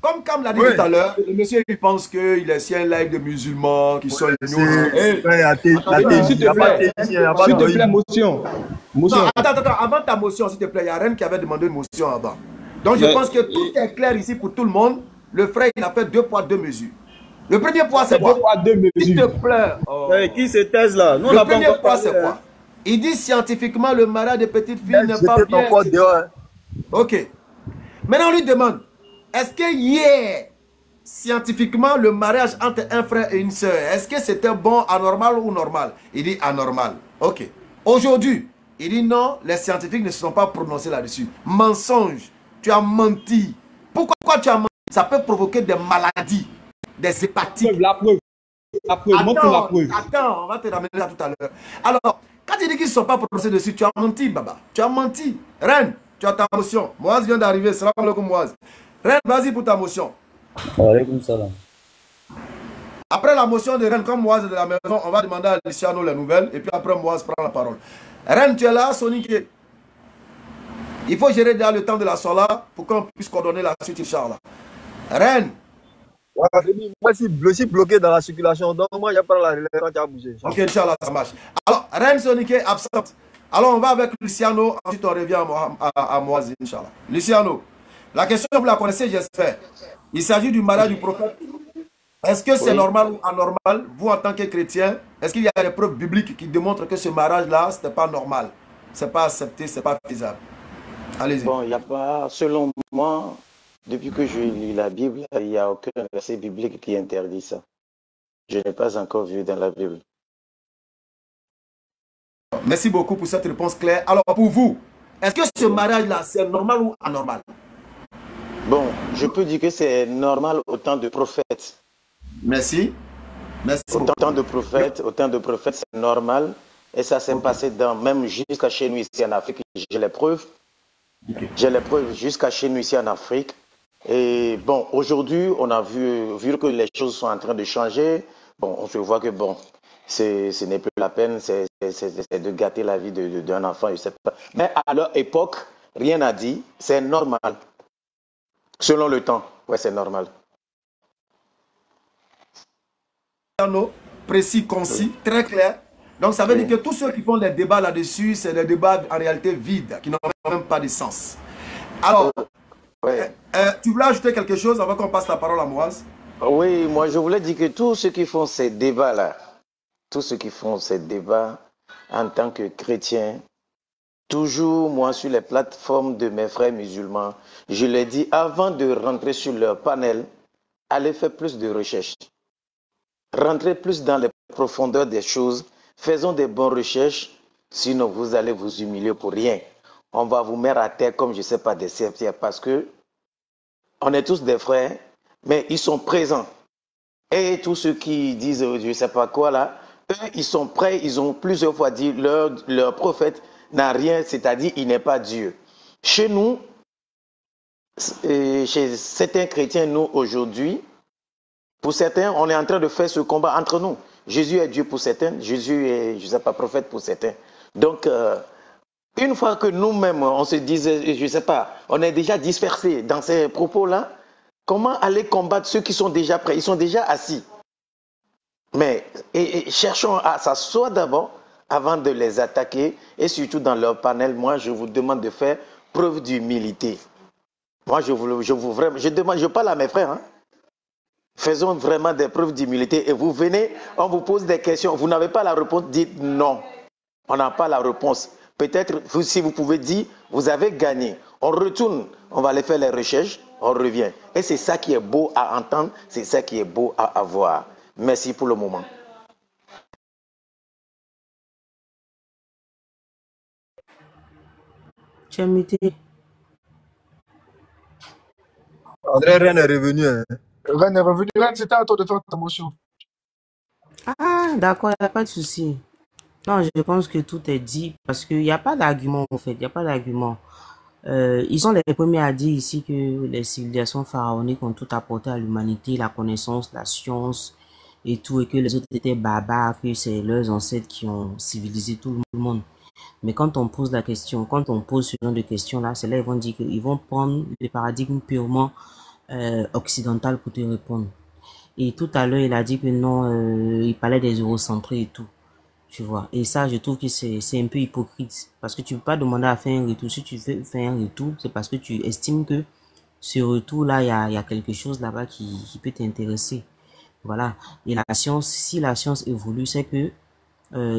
comme Cam l'a dit tout à l'heure, le monsieur il pense qu'il est si un live de musulmans qui sont ignorants. S'il te plaît, motion. Non, attends, avant ta motion, s'il te plaît, il y a Rennes qui avait demandé une motion avant. Donc je pense que tout est clair ici pour tout le monde. Le frère, il a fait 2 poids 2 mesures. Le premier point, c'est quoi? 2 poids 2 mesures. S'il te plaît. Qui se taise là? Nous, le premier point, c'est quoi? Il dit scientifiquement, le mariage des petites filles n'est pas bien. Ok. Maintenant, on lui demande, est-ce que hier, scientifiquement, le mariage entre un frère et une soeur, est-ce que c'était bon, anormal ou normal? Il dit anormal. Ok. Aujourd'hui, il dit non, les scientifiques ne se sont pas prononcés là-dessus. Mensonge. Tu as menti. Pourquoi tu as menti? Ça peut provoquer des maladies, des hépatites. La preuve. Attends, on va te ramener ça tout à l'heure. Alors, quand tu dis qu'ils ne sont pas prononcés dessus, tu as menti, Baba. Tu as menti. Reine, tu as ta motion. Moaz vient d'arriver. Salam alaikum, Moaz. Reine, vas-y pour ta motion. Alaikum salam. Après la motion de Reine, comme Moaz est de la maison, on va demander à Luciano les nouvelles. Et puis après, Moaz prend la parole. Reine, tu es là, Sonic. Il faut gérer déjà le temps de la sola pour qu'on puisse coordonner la suite, Inch'Allah. Reine. Moi, je suis bloqué dans la circulation. Donc, moi, il n'y a pas la relève quand tu as bougé. Ok, Inch'Allah, ça marche. Alors, Reine Sonic est absente. Alors, on va avec Luciano. Ensuite, on revient à Moaz, Inch'Allah. Luciano, la question, vous la connaissez, j'espère. Il s'agit du mariage du prophète. Est-ce que c'est normal ou anormal, vous en tant que chrétien, est-ce qu'il y a des preuves bibliques qui démontrent que ce mariage-là, ce n'est pas normal, ce n'est pas accepté, ce n'est pas faisable? Allez-y. Bon, il n'y a pas, selon moi, depuis que je lis la Bible, il n'y a aucun verset biblique qui interdit ça. Je n'ai pas encore vu dans la Bible. Merci beaucoup pour cette réponse claire. Alors, pour vous, est-ce que ce mariage-là, c'est normal ou anormal? Bon, je peux dire que c'est normal au temps de prophètes. Merci. Merci. Autant de prophètes, c'est normal. Et ça s'est passé même jusqu'à chez nous ici en Afrique. J'ai les preuves. J'ai les preuves jusqu'à chez nous ici en Afrique. Et bon, aujourd'hui, on a vu que les choses sont en train de changer. Bon, on se voit que bon, ce n'est plus la peine, c'est de gâter la vie d'un enfant, je sais pas. Mais à leur époque, rien n'a dit, c'est normal. Selon le temps, ouais, c'est normal. Précis, concis, très clair. Donc ça veut dire que tous ceux qui font des débats là-dessus, c'est des débats en réalité vides, qui n'ont même pas de sens. Alors, tu voulais ajouter quelque chose avant qu'on passe la parole à Moaz? Oui, moi je voulais dire que tous ceux qui font ces débats-là, tous ceux qui font ces débats en tant que chrétiens, toujours moi sur les plateformes de mes frères musulmans, je leur dis avant de rentrer sur leur panel, allez faire plus de recherches. Rentrez plus dans les profondeurs des choses, faisons des bonnes recherches, sinon vous allez vous humilier pour rien. On va vous mettre à terre comme je ne sais pas des serpillères parce que on est tous des frères, mais ils sont présents. Et tous ceux qui disent je ne sais pas quoi là, eux ils sont prêts, ils ont plusieurs fois dit leur prophète n'a rien, c'est-à-dire il n'est pas Dieu. Chez nous, chez certains chrétiens, nous aujourd'hui, pour certains, on est en train de faire ce combat entre nous. Jésus est Dieu pour certains, Jésus est, je ne sais pas, prophète pour certains. Donc, une fois que nous-mêmes, on se disait, je ne sais pas, on est déjà dispersés dans ces propos-là, comment aller combattre ceux qui sont déjà prêts? Ils sont déjà assis. Mais cherchons à s'asseoir d'abord avant de les attaquer et surtout dans leur panel, moi, je vous demande de faire preuve d'humilité. Moi, je parle à mes frères, hein. Faisons vraiment des preuves d'humilité et vous venez, on vous pose des questions, vous n'avez pas la réponse, dites non. On n'a pas la réponse. Peut-être, si vous pouvez dire, vous avez gagné. On retourne, on va aller faire les recherches, on revient. Et c'est ça qui est beau à entendre, c'est ça qui est beau à avoir. Merci pour le moment. Tu as muté. André Ren est revenu. Hein. Ren est revenu. Ren, c'était à toi de faire ta motion. Ah, d'accord, il n'y a pas de souci. Non, je pense que tout est dit parce qu'il n'y a pas d'argument en fait, il n'y a pas d'argument. Ils sont les premiers à dire ici que les civilisations pharaoniques ont tout apporté à l'humanité, la connaissance, la science et tout, et que les autres étaient barbares, que c'est leurs ancêtres qui ont civilisé tout le monde. Mais quand on pose la question, quand on pose ce genre de questions-là, c'est là ils vont dire qu'ils vont prendre le paradigme purement occidental pour te répondre. Et tout à l'heure, il a dit que non, il parlait des eurocentrés et tout. Tu vois. Et ça, je trouve que c'est un peu hypocrite. Parce que tu peux pas demander à faire un retour. Si tu veux faire un retour, c'est parce que tu estimes que ce retour-là, il y a quelque chose là-bas qui peut t'intéresser. Voilà. Et la science, si la science évolue, c'est que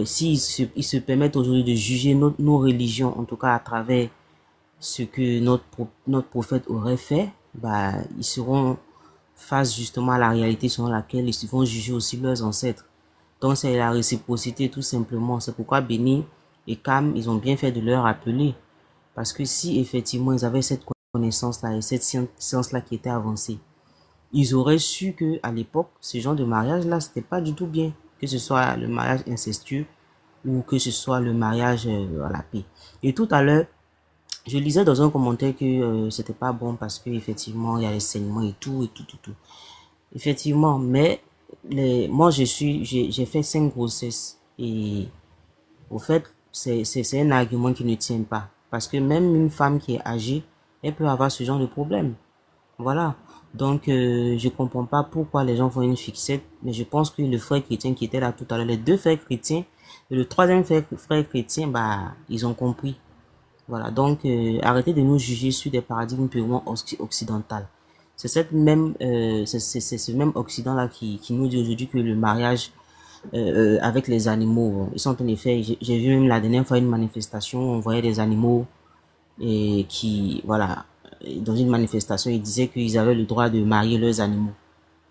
s'ils se permettent aujourd'hui de juger nos religions, en tout cas à travers ce que notre prophète aurait fait, bah, ils seront face justement à la réalité selon laquelle ils vont juger aussi leurs ancêtres. Donc c'est la réciprocité tout simplement. C'est pourquoi Béni et Cam, ils ont bien fait de leur rappeler. Parce que si effectivement ils avaient cette connaissance-là et cette science-là qui était avancée, ils auraient su que à l'époque, ce genre de mariage-là, c'était pas du tout bien. Que ce soit le mariage incestueux ou que ce soit le mariage à la paix. Et tout à l'heure, je lisais dans un commentaire que c'était pas bon parce que effectivement il y a les saignements et tout. Effectivement, mais moi j'ai fait 5 grossesses et au fait c'est un argument qui ne tient pas parce que même une femme qui est âgée, elle peut avoir ce genre de problème. Voilà. Donc je comprends pas pourquoi les gens font une fixette, mais je pense que le frère chrétien qui était là tout à l'heure, les deux frères chrétiens et le troisième frère chrétien, bah ils ont compris. Voilà. Donc arrêtez de nous juger sur des paradigmes purement occidentaux. C'est ce même Occident là qui nous dit aujourd'hui que le mariage avec les animaux, ils sont en effet, j'ai vu même la dernière fois une manifestation, on voyait des animaux et qui, voilà, dans une manifestation, ils disaient qu'ils avaient le droit de marier leurs animaux.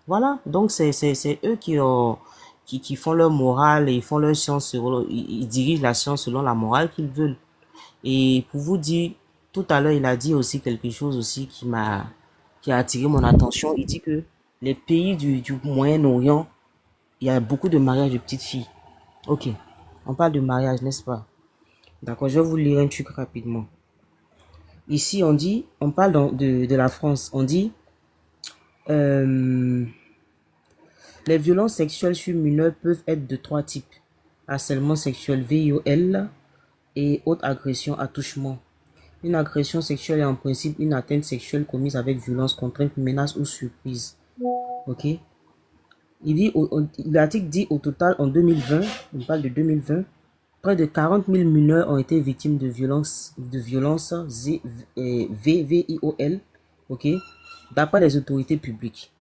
Voilà, donc c'est eux qui font leur morale et ils font leur science, ils dirigent la science selon la morale qu'ils veulent. Et pour vous dire, tout à l'heure, il a dit aussi quelque chose aussi qui a attiré mon attention. Il dit que les pays du Moyen-Orient, il y a beaucoup de mariages de petites filles. Ok, on parle de mariage, n'est-ce pas? D'accord, je vais vous lire un truc rapidement. Ici, on parle de la France. On dit, les violences sexuelles sur mineurs peuvent être de 3 types. Harcèlement sexuel, VIOL, et autres agressions, attouchement. Une agression sexuelle est en principe une atteinte sexuelle commise avec violence, contrainte, menace ou surprise. Ok? L'article dit au total en 2020, on parle de 2020, près de 40 000 mineurs ont été victimes de violences VIOL, ok, d'après les autorités publiques.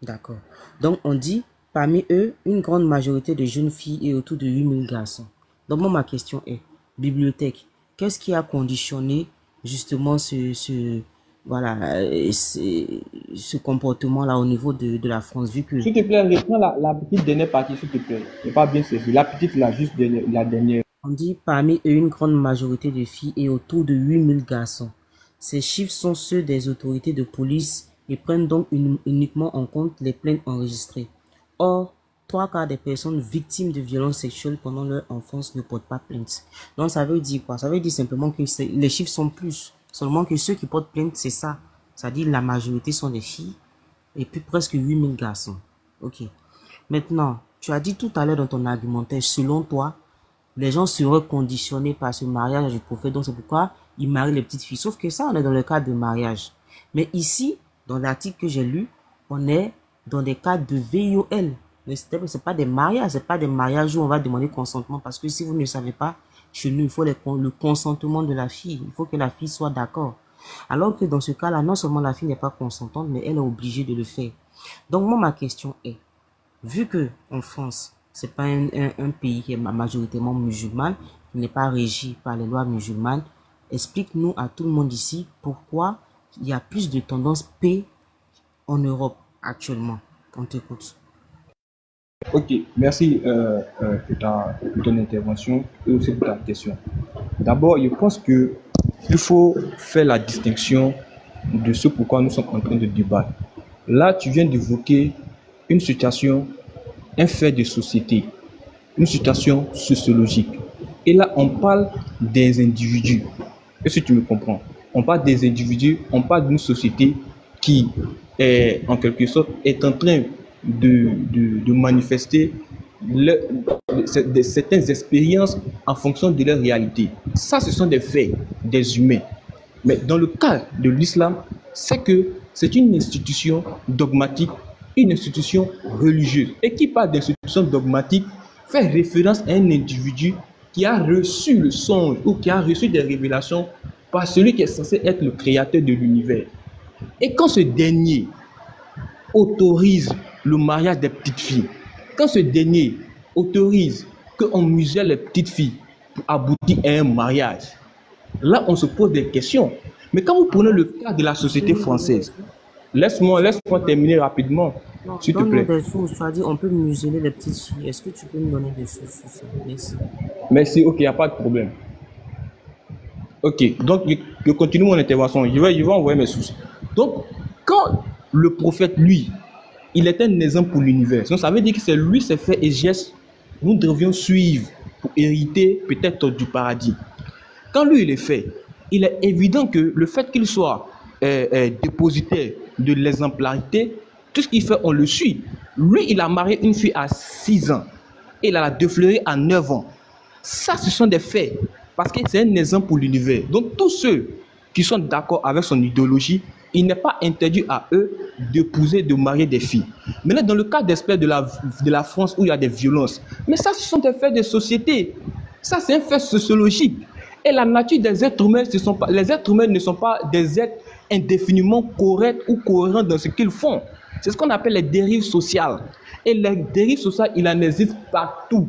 D'accord. Donc on dit, parmi eux, une grande majorité de jeunes filles et autour de 8 000 garçons. Donc moi, ma question est, bibliothèque, qu'est-ce qui a conditionné justement ce comportement-là au niveau de la France, vu que... S'il te plaît, reprends la petite dernière partie, s'il te plaît. Je n'ai pas bien saisi. La petite, là, juste la dernière. On dit parmi eux une grande majorité de filles et autour de 8 000 garçons. Ces chiffres sont ceux des autorités de police et prennent donc uniquement en compte les plaintes enregistrées. Or, 3/4 des personnes victimes de violences sexuelles pendant leur enfance ne portent pas plainte. Donc ça veut dire quoi? Ça veut dire simplement que les chiffres sont plus. Seulement que ceux qui portent plainte, c'est ça. C'est-à-dire la majorité sont des filles et puis presque 8 000 garçons. Ok. Maintenant, tu as dit tout à l'heure dans ton argumentaire, selon toi, les gens seraient conditionnés par ce mariage du prophète, donc c'est pourquoi ils marient les petites filles. Sauf que ça, on est dans le cadre de mariage. Mais ici, dans l'article que j'ai lu, on est dans des cas de VIOL. Mais c'est pas des mariages, c'est pas des mariages où on va demander consentement. Parce que si vous ne savez pas, chez nous, il faut le consentement de la fille. Il faut que la fille soit d'accord. Alors que dans ce cas-là, non seulement la fille n'est pas consentante, mais elle est obligée de le faire. Donc moi, ma question est, vu que en France, c'est pas un pays qui est majoritairement musulman, qui n'est pas régi par les lois musulmanes, explique-nous à tout le monde ici pourquoi il y a plus de tendance P en Europe actuellement. On t'écoute. Ok, merci pour ton intervention et aussi pour ta question. D'abord, je pense que il faut faire la distinction de ce pourquoi nous sommes en train de débattre. Là, tu viens d'évoquer une situation, un fait de société, une situation sociologique. Et là, on parle des individus. Est-ce que tu me comprends? On parle des individus, on parle d'une société qui, en quelque sorte, est en train de manifester certaines expériences en fonction de leur réalité. Ça, ce sont des faits, des humains. Mais dans le cas de l'islam, c'est que c'est une institution dogmatique, une institution religieuse. Et qui parle d'institution dogmatique fait référence à un individu qui a reçu le songe ou qui a reçu des révélations par celui qui est censé être le créateur de l'univers. Et quand ce dernier autorise le mariage des petites filles, quand ce dernier autorise qu'on muselle les petites filles pour aboutir à un mariage, là on se pose des questions. Mais quand vous prenez le cas de la société française, laisse-moi terminer rapidement, s'il te plaît. Des sources, tu as dit on peut museler les petites filles. Est-ce que tu peux me donner des sources sur ça? Merci. Merci, ok, il n'y a pas de problème. Ok, donc je continue mon intervention. Je vais envoyer mes sources. Donc, quand le prophète, lui, il est un exemple pour l'univers. Donc, ça veut dire que c'est lui, ses faits et gestes, nous devions suivre pour hériter peut-être du paradis. Quand lui, il est fait, il est évident que le fait qu'il soit dépositaire de l'exemplarité, tout ce qu'il fait, on le suit. Lui, il a marié une fille à 6 ans et il a défleuré à 9 ans. Ça, ce sont des faits, parce que c'est un exemple pour l'univers. Donc, tous ceux qui sont d'accord avec son idéologie, il n'est pas interdit à eux d'épouser, de marier des filles. Maintenant, dans le cas d'espèces de la France où il y a des violences, mais ça, ce sont des faits de société. Ça, c'est un fait sociologique. Et la nature des êtres humains, les êtres humains ne sont pas des êtres indéfiniment corrects ou cohérents dans ce qu'ils font. C'est ce qu'on appelle les dérives sociales. Et les dérives sociales, il en existe partout.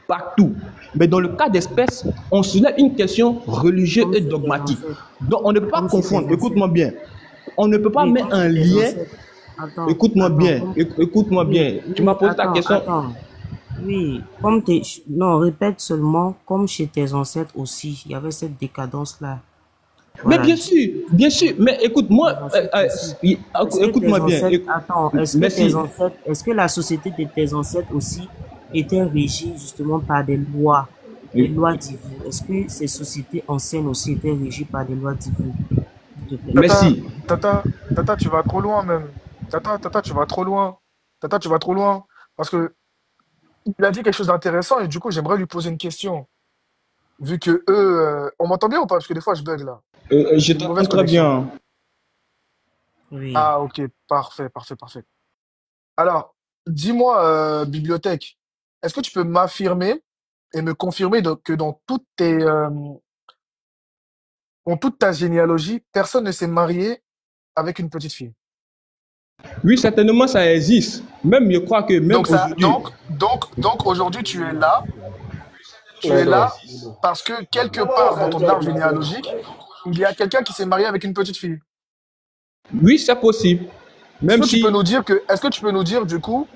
Partout. Mais dans le cas d'espèces, on soulève une question religieuse et dogmatique. Donc, on ne peut pas confondre. Écoute-moi bien. On ne peut pas mettre un lien. Écoute-moi bien. Écoute-moi bien. Tu m'as posé ta question. Oui, non, répète seulement, comme chez tes ancêtres aussi, il y avait cette décadence-là. Voilà. Mais bien sûr, mais écoute-moi, écoute-moi bien. Attends, est-ce que la société de tes ancêtres aussi était régie justement par des lois divines? Est-ce que ces sociétés anciennes aussi étaient régies par des lois divines? Merci. Tata, tu vas trop loin même. Tata, tu vas trop loin. Tata, tu vas trop loin. Parce que il a dit quelque chose d'intéressant et du coup, j'aimerais lui poser une question. Vu que eux... on m'entend bien ou pas? Parce que des fois, je bug là. Je t'entends très bien. Oui. Ah, ok. Parfait. Alors, dis-moi, bibliothèque, est-ce que tu peux m'affirmer et me confirmer que dans toute ta généalogie, personne ne s'est marié avec une petite fille? Oui, certainement, ça existe. Même, je crois que même aujourd'hui... Donc aujourd'hui, tu es là. Tu es là parce que quelque part dans ton arbre généalogique, il y a quelqu'un qui s'est marié avec une petite fille. Oui, c'est possible. Même Est-ce que tu peux nous dire du coup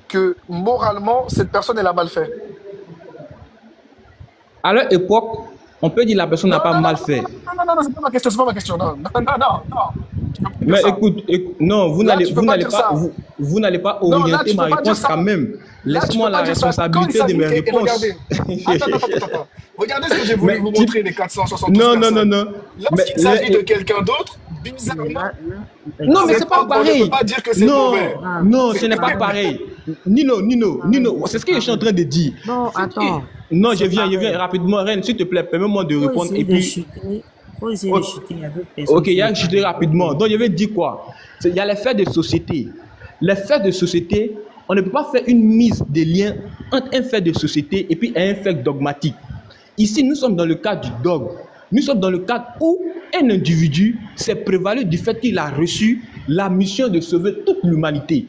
que moralement, cette personne, elle a mal fait? À leur époque, on peut dire que la personne n'a pas mal fait. Non, c'est pas ma question, Non. Mais écoute, non, vous n'allez pas orienter ma réponse quand même. Laisse-moi la responsabilité de mes réponses. Attends. Regardez ce que j'ai voulu vous montrer, les 472 personnes. Non. Lorsqu'il s'agit de quelqu'un d'autre, bizarrement... Non, mais c'est pas pareil. On ne peut pas dire que c'est mauvais. Non, ce n'est pas pareil. Nino, c'est ce que je suis en train de dire. Non, attends. Non, je viens rapidement. Reine, s'il te plaît, permets-moi de répondre. Et puis... Faut essayer de chuter, il y a d'autres personnes. Ok, il y a chuté rapidement. Donc, je vais dire quoi? Il y a les faits de société. Les faits de société, on ne peut pas faire une mise de lien entre un fait de société et puis un fait dogmatique. Ici, nous sommes dans le cadre du dogme. Nous sommes dans le cadre où un individu s'est prévalu du fait qu'il a reçu la mission de sauver toute l'humanité.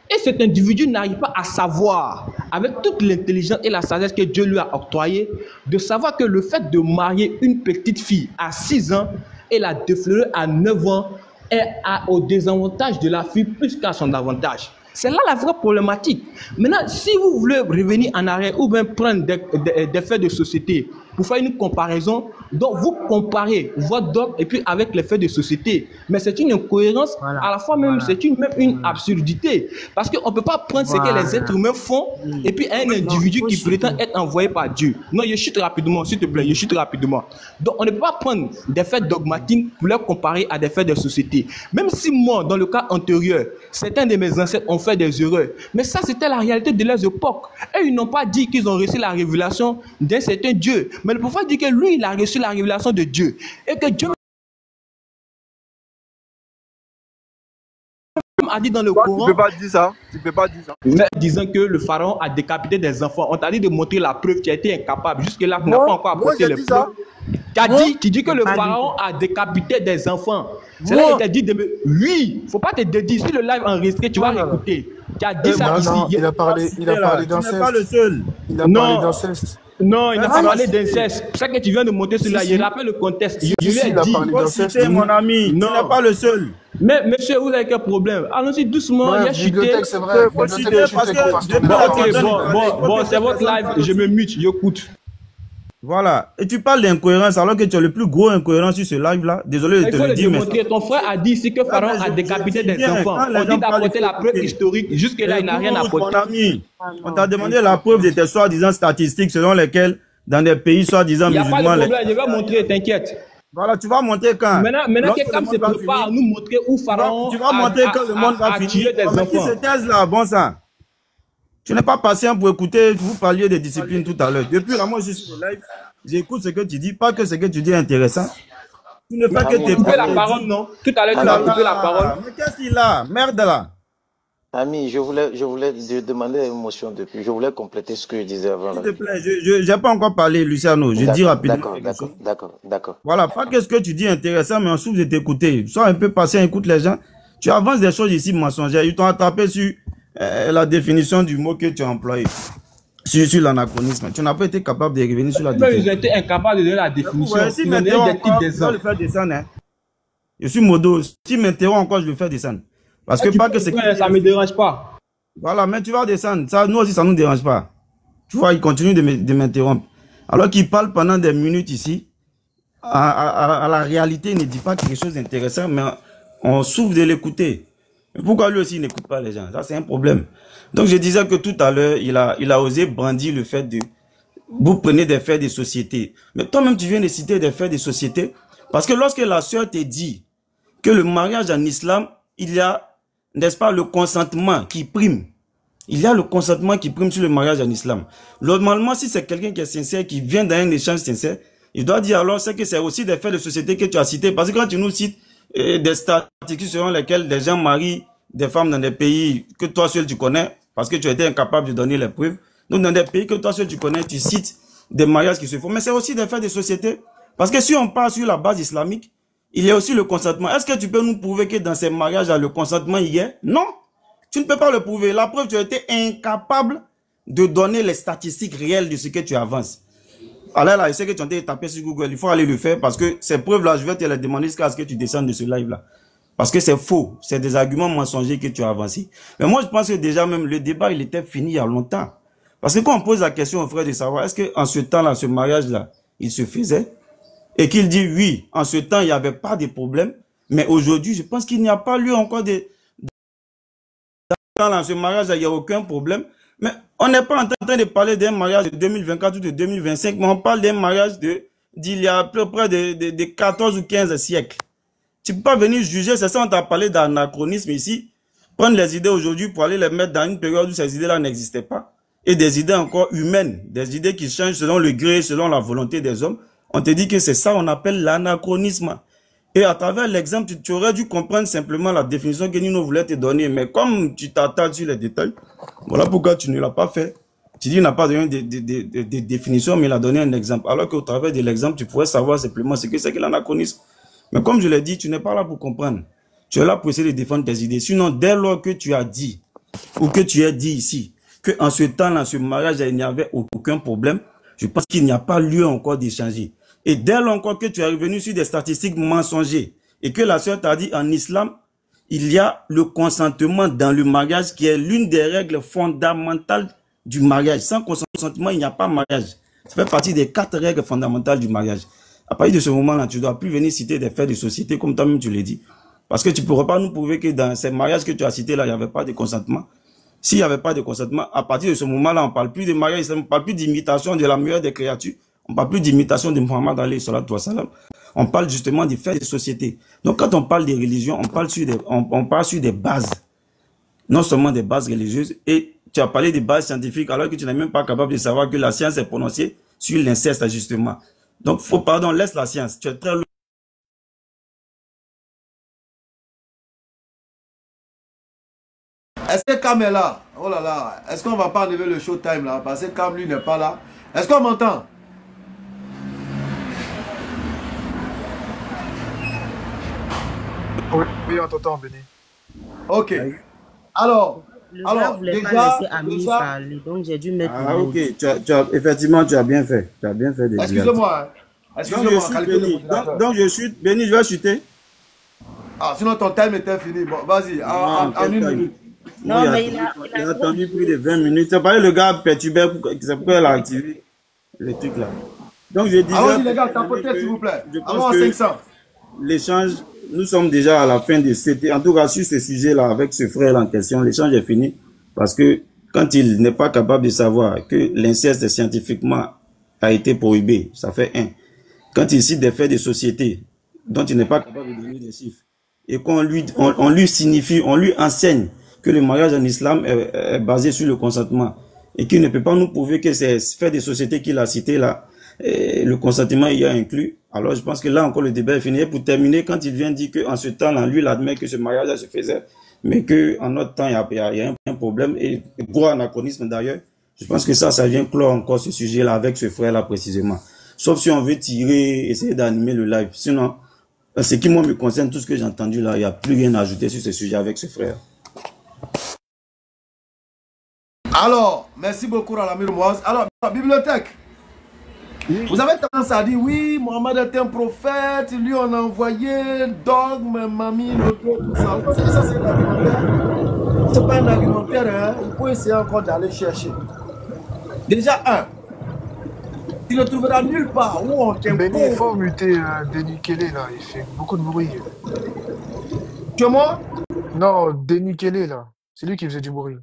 Et cet individu n'arrive pas à savoir, avec toute l'intelligence et la sagesse que Dieu lui a octroyée, de savoir que le fait de marier une petite fille à 6 ans et la déflorer à 9 ans est au désavantage de la fille plus qu'à son avantage. C'est là la vraie problématique. Maintenant, si vous voulez revenir en arrière ou bien prendre des faits de société pour faire une comparaison, donc vous comparez votre dogme et puis avec les faits de société. Mais c'est une incohérence, à la fois même, c'est même une absurdité. Parce qu'on ne peut pas prendre ce que les êtres humains font et puis un individu qui prétend être envoyé par Dieu. Non, je chute rapidement, s'il te plaît, je chute rapidement. Donc, on ne peut pas prendre des faits dogmatiques pour les comparer à des faits de société. Même si moi, dans le cas antérieur, certains de mes ancêtres ont fait des erreurs. Mais ça, c'était la réalité de leurs époques. Et ils n'ont pas dit qu'ils ont reçu la révélation d'un certain Dieu. Mais le prophète dit que lui, il a reçu la révélation de Dieu. Et que Dieu a dit dans le Coran... Tu peux pas dire ça. Tu peux pas dire ça. Disant que le pharaon a décapité des enfants. On t'a dit de montrer la preuve. Tu as été incapable. Jusque-là, tu n'as pas encore apporté les preuves. Tu dis que le pharaon a décapité des enfants. C'est là qu'il t'a dit de me... Oui, il ne faut pas te dédier. Si le live enregistré, tu vas l'écouter. Tu as dit ça ici. Il a parlé d'inceste. Tu n'es pas le seul. Il a parlé d'inceste. Non, il n'a pas parlé d'inceste. C'est ça que tu viens de monter sur là. Il rappelle le contexte. Je lui ai dit. Mon ami, tu n'es pas le seul. Mais monsieur, vous avez quel problème? Allons-y doucement. Il y a chuté. C'est vrai. Bon, c'est votre live. Je me mute, j'écoute. Voilà. Et tu parles d'incohérence alors que tu es le plus gros incohérent sur ce live-là. Désolé de te le dire, mais... Ton frère a dit ici que Pharaon a décapité des enfants. On dit d'apporter la preuve historique. Jusque-là, il n'a rien apporté. On t'a demandé la preuve de tes soi-disant statistiques selon lesquelles, dans des pays soi-disant musulmans... Il n'y a pas de problème, je vais montrer, t'inquiète. Voilà, tu vas montrer quand? Maintenant quelqu'un se prépare à nous montrer où Pharaon tu vas montrer quand le monde va finir. Mais qui se taise là, bon sang? Tu n'es pas patient pour écouter, vous parliez de discipline tout à l'heure. Depuis là, moi, je suis sur le live, j'écoute ce que tu dis, pas que ce que tu dis est intéressant. Tu ne fais que t'écouter. Couper la parole, non? Tout à l'heure, tu as coupé la parole. Mais qu'est-ce qu'il a? Merde là. Ami, je voulais demander une motion depuis. Je voulais compléter ce que je disais avant. S'il te plaît, je n'ai pas encore parlé, Luciano. Je dis rapidement. D'accord. Voilà, pas que ce que tu dis est intéressant, mais on souffre de t'écouter. Sois un peu patient, écoute les gens. Tu avances des choses ici mensongères. Ils t'ont attrapé sur la définition du mot que tu as employé. Sur l'anachronisme. Tu n'as pas été capable de revenir sur la définition. Ils ont été incapables de donner la définition. Ouais, si m'interrompt encore, je vais le faire descendre. Hein. Je suis modo. Si m'interrompt encore, je le fais descendre. Parce que pas que c'est... Ça me dérange pas. Voilà, mais tu vas descendre. Ça, nous aussi, ça nous dérange pas. Tu vois, il continue de m'interrompre. Alors qu'il parle pendant des minutes ici, à la réalité, il ne dit pas quelque chose d'intéressant, mais on souffre de l'écouter. Pourquoi lui aussi, il n'écoute pas les gens? Ça, c'est un problème. Donc, je disais que tout à l'heure, il a osé brandir le fait de... Vous prenez des faits de société. Mais toi-même, tu viens de citer des faits de société. Parce que lorsque la sœur te dit que le mariage en islam, il y a, n'est-ce pas, le consentement qui prime. Il y a le consentement qui prime sur le mariage en islam. Normalement, si c'est quelqu'un qui est sincère, qui vient d'un échange sincère, il doit dire alors c'est que c'est aussi des faits de société que tu as cités. Parce que quand tu nous cites des statistiques selon lesquelles des gens marient des femmes dans des pays que toi seul tu connais, parce que tu as été incapable de donner les preuves. Donc dans des pays que toi seul tu connais, tu cites des mariages qui se font. Mais c'est aussi des faits de société. Parce que si on part sur la base islamique, il y a aussi le consentement. Est-ce que tu peux nous prouver que dans ces mariages-là, le consentement y est? Non. Tu ne peux pas le prouver. La preuve, tu as été incapable de donner les statistiques réelles de ce que tu avances. Alors là, je sais que tu as été tapé sur Google. Il faut aller le faire parce que ces preuves-là, je vais te les demander jusqu'à ce que tu descendes de ce live-là. Parce que c'est faux. C'est des arguments mensongers que tu as avancés. Mais moi, je pense que déjà même le débat, il était fini il y a longtemps. Parce que quand on pose la question aux frères de savoir, est-ce qu'en ce temps-là, ce mariage-là, il se faisait? Et qu'il dit oui, en ce temps, il n'y avait pas de problème. Mais aujourd'hui, je pense qu'il n'y a pas lieu encore de... Dans ce mariage, il n'y a aucun problème. Mais on n'est pas en train de parler d'un mariage de 2024 ou de 2025, mais on parle d'un mariage d'il y a à peu près de 14 ou 15 siècles. Tu ne peux pas venir juger, c'est ça, on t'a parlé d'anachronisme ici. Prendre les idées aujourd'hui pour aller les mettre dans une période où ces idées-là n'existaient pas. Et des idées encore humaines, des idées qui changent selon le gré, selon la volonté des hommes. On te dit que c'est ça qu'on appelle l'anachronisme. Et à travers l'exemple, tu aurais dû comprendre simplement la définition que Nino voulait te donner. Mais comme tu t'attardes sur les détails, voilà pourquoi tu ne l'as pas fait. Tu dis qu'il n'a pas donné des définitions, mais il a donné un exemple. Alors qu'au travers de l'exemple, tu pourrais savoir simplement ce que c'est que l'anachronisme. Mais comme je l'ai dit, tu n'es pas là pour comprendre. Tu es là pour essayer de défendre tes idées. Sinon, dès lors que tu as dit, ou que tu as dit ici, qu'en ce temps-là, ce mariage, il n'y avait aucun problème, je pense qu'il n'y a pas lieu encore d'échanger. Et dès lors encore que tu es revenu sur des statistiques mensongères et que la sœur t'a dit en islam, il y a le consentement dans le mariage qui est l'une des règles fondamentales du mariage. Sans consentement, il n'y a pas de mariage. Ça fait partie des 4 règles fondamentales du mariage. À partir de ce moment-là, tu ne dois plus venir citer des faits de société comme toi-même tu l'as dit. Parce que tu ne pourras pas nous prouver que dans ces mariages que tu as cités là, il n'y avait pas de consentement. S'il n'y avait pas de consentement, à partir de ce moment-là, on ne parle plus de mariage, on ne parle plus d'imitation de la meilleure des créatures. On ne parle plus d'imitation de Muhammad alayhi salatu wa salam. On parle justement des faits de société. Donc quand on parle des religions, on parle sur des bases. Non seulement des bases religieuses. Et tu as parlé des bases scientifiques alors que tu n'es même pas capable de savoir que la science est prononcée sur l'inceste justement. Donc laisse la science. Tu es très loin. Est-ce que Cam est là? Oh là là, est-ce qu'on va pas enlever le showtime là? Parce que Cam lui n'est pas là. Est-ce qu'on m'entend? Oui, on t'entend, Béni. Ok. Alors, Le gars voulait pas laisser Ami parler, donc j'ai dû mettre. Ah, ok. Effectivement, tu as bien fait. Tu as bien fait de dire. Excusez-moi. Excusez-moi. Donc, je chute. Béni, je vais chuter. Ah, sinon ton time était fini. Bon, vas-y, en 1 minute. Non, mais il a attendu plus de 20 minutes. C'est pas le gars perturbé, c'est pourquoi il a activé le truc là. Donc, je disais. Allons-y, les gars, tapotez, s'il vous plaît. Allons à 500. L'échange, nous sommes déjà à la fin de cette. En tout cas, sur ce sujet-là, avec ce frère en question, l'échange est fini. Parce que quand il n'est pas capable de savoir que l'inceste scientifiquement a été prohibé, ça fait 1. Quand il cite des faits de société dont il n'est pas capable de donner des chiffres, et qu'on lui signifie, on lui enseigne que le mariage en islam est basé sur le consentement, et qu'il ne peut pas nous prouver que ces faits de société qu'il a cités là, le consentement y a inclus. Alors je pense que là encore le débat est fini. Et pour terminer, quand il vient dire qu'en ce temps-là, lui il admet que ce mariage se faisait, mais qu'en notre temps il y a un problème, et gros anachronisme d'ailleurs, je pense que ça vient clore encore ce sujet-là avec ce frère-là précisément. Sauf si on veut tirer, essayer d'animer le live. Sinon, ce qui moi me concerne, tout ce que j'ai entendu là, il n'y a plus rien à ajouter sur ce sujet avec ce frère. Alors, merci beaucoup à la Moise. Alors, bibliothèque. Vous avez tendance à dire, oui, Mohamed est un prophète, lui on a envoyé dogme, mamie, loto, tout ça. Parce que ça c'est un argumentaire. C'est pas un argumentaire, hein. Il faut essayer encore d'aller chercher. Déjà, tu ne trouveras nulle part où on t'impose. Béni, il faut muter Denis Kelly là, il fait beaucoup de bruit. Comment? Non, Denis Kelly là, c'est lui qui faisait du bruit.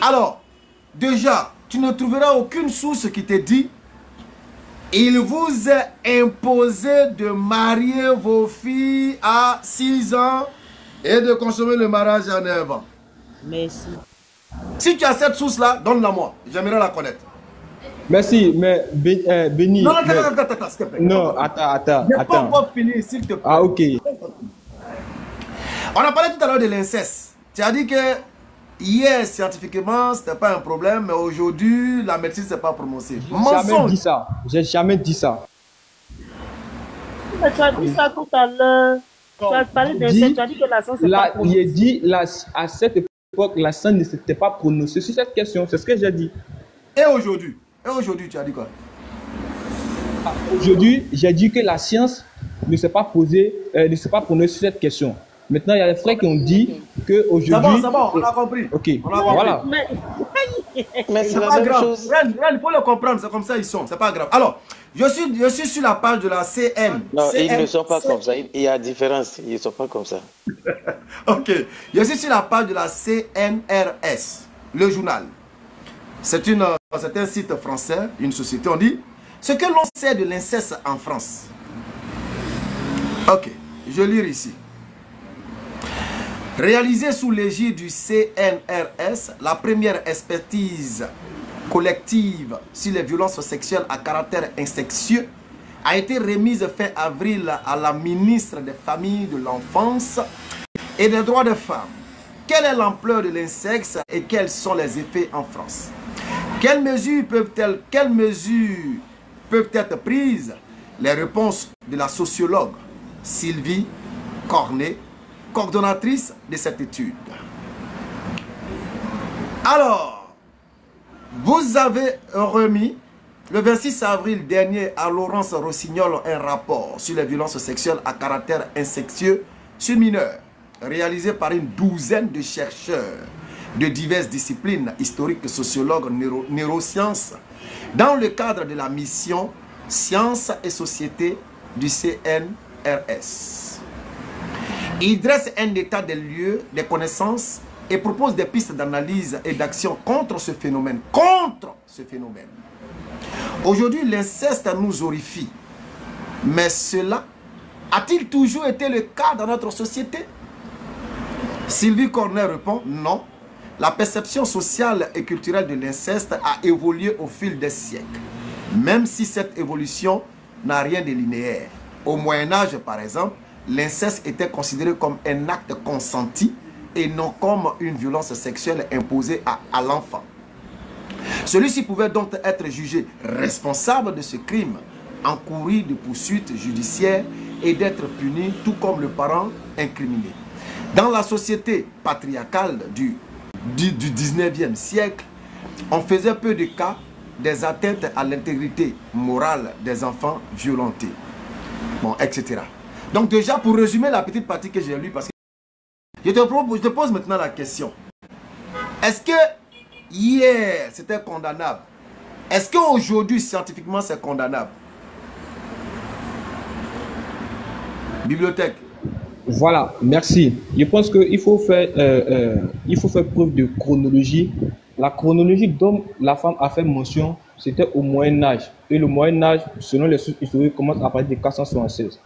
Alors, déjà, tu ne trouveras aucune source qui te dit il vous est imposé de marier vos filles à 6 ans et de consommer le mariage à 9 ans. Merci. Si tu as cette source-là, donne-la moi. J'aimerais la connaître. Merci, mais Béni. Non, attends, s'il te plaît. Non, attends. Je n'ai pas encore fini, s'il te plaît. Ah, ok. On a parlé tout à l'heure de l'inceste. Tu as dit que hier, scientifiquement, ce n'était pas un problème, mais aujourd'hui, la médecine ne s'est pas prononcée. J'ai jamais dit ça. Mais tu as dit ça tout à l'heure. Tu as parlé d'inceste, tu as dit que la science n'est pas prononcée. J'ai dit, à cette époque, la science ne s'était pas prononcée sur cette question. C'est ce que j'ai dit. Et aujourd'hui? Tu as dit quoi? Aujourd'hui, j'ai dit que la science ne s'est pas prononcée sur cette question. Maintenant, il y a des frères qui ont dit qu'aujourd'hui... C'est bon, on a compris. Ok, voilà. Mais c'est la même chose. Il faut le comprendre, c'est comme ça ils sont, c'est pas grave. Alors, je suis sur la page de la CN. Non, ils ne sont pas comme ça. Il y a différence, ils ne sont pas comme ça. Ok, je suis sur la page de la CNRS, le journal. C'est un site français, une société. On dit ce que l'on sait de l'inceste en France. Ok, je lis ici. Réalisé sous l'égide du CNRS, la première expertise collective sur les violences sexuelles à caractère incestueux a été remise fin avril à la ministre des Familles, de l'Enfance et des Droits des Femmes. Quelle est l'ampleur de l'inceste et quels sont les effets en France? Quelles mesures peuvent être prises? Les réponses de la sociologue Sylvie Cornet, coordonnatrice de cette étude. Alors, vous avez remis Le 26 avril dernier, à Laurence Rossignol, un rapport sur les violences sexuelles à caractère infectieux sur mineurs, réalisé par une douzaine de chercheurs de diverses disciplines, historiques, sociologues, neurosciences, dans le cadre de la mission Sciences et Société du CNRS. Il dresse un état des lieux, des connaissances et propose des pistes d'analyse et d'action contre ce phénomène. Aujourd'hui, l'inceste nous horrifie. Mais cela a-t-il toujours été le cas dans notre société? Sylvie Cornet répond non. La perception sociale et culturelle de l'inceste a évolué au fil des siècles, même si cette évolution n'a rien de linéaire. Au Moyen-Âge, par exemple, l'inceste était considéré comme un acte consenti et non comme une violence sexuelle imposée à l'enfant. Celui-ci pouvait donc être jugé responsable de ce crime, encourir de poursuites judiciaires et d'être puni, tout comme le parent incriminé. Dans la société patriarcale du 19e siècle, on faisait peu de cas des atteintes à l'intégrité morale des enfants violentés, bon, etc. Donc déjà, pour résumer la petite partie que j'ai lue, parce que je te pose maintenant la question. Est-ce que hier, c'était condamnable? Est-ce qu'aujourd'hui, scientifiquement, c'est condamnable? Bibliothèque. Voilà, merci. Je pense qu'il faut faire preuve de chronologie. La chronologie dont la femme a fait mention, c'était au Moyen-Âge. Et le Moyen-Âge, selon les sources historiques, commence à partir de 476.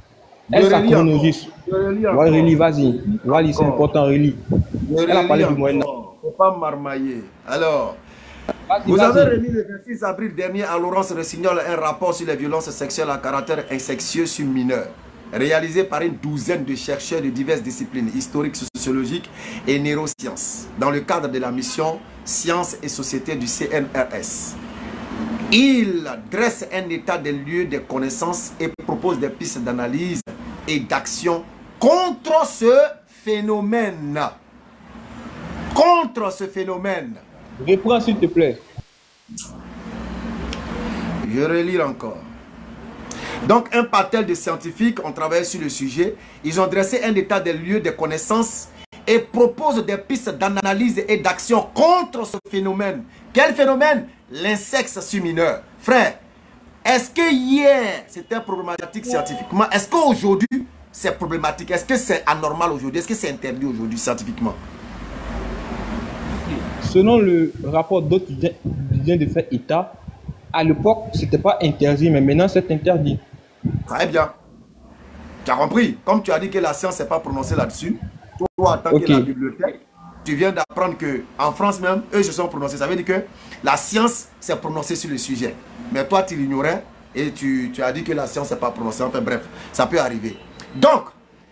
Elle, sa chronologie. Relis, vas-y. Voilà, c'est important, relis. Elle a parlé du Moyen-Âge. Il ne faut pas marmailler. Alors, vous avez remis le 26 avril dernier à Laurence Rossignol un rapport sur les violences sexuelles à caractère infectieux sur mineurs, réalisé par une douzaine de chercheurs de diverses disciplines historiques, sociologiques et neurosciences, dans le cadre de la mission Sciences et Société du CNRS. Il dresse un état des lieux des connaissances et propose des pistes d'analyse et d'action contre ce phénomène. Contre ce phénomène. Reprends s'il te plaît. Je relis encore. Donc, un panel de scientifiques ont travaillé sur le sujet. Ils ont dressé un état des lieux des connaissances et proposent des pistes d'analyse et d'action contre ce phénomène. Quel phénomène? L'inceste sur mineur. Frère, est-ce que hier, c'était problématique scientifiquement? Est-ce qu'aujourd'hui, c'est problématique? Est-ce que c'est anormal aujourd'hui? Est-ce que c'est interdit aujourd'hui scientifiquement? Selon le rapport d'autres vient de faire état, à l'époque, ce n'était pas interdit, mais maintenant, c'est interdit. Très bien. Tu as compris? Comme tu as dit que la science n'est pas prononcée là-dessus, toi, en tant que la bibliothèque, tu viens d'apprendre qu'en France même, eux se sont prononcés. Ça veut dire que la science s'est prononcée sur le sujet. Mais toi, tu l'ignorais et tu as dit que la science n'est pas prononcée. Enfin bref, ça peut arriver. Donc,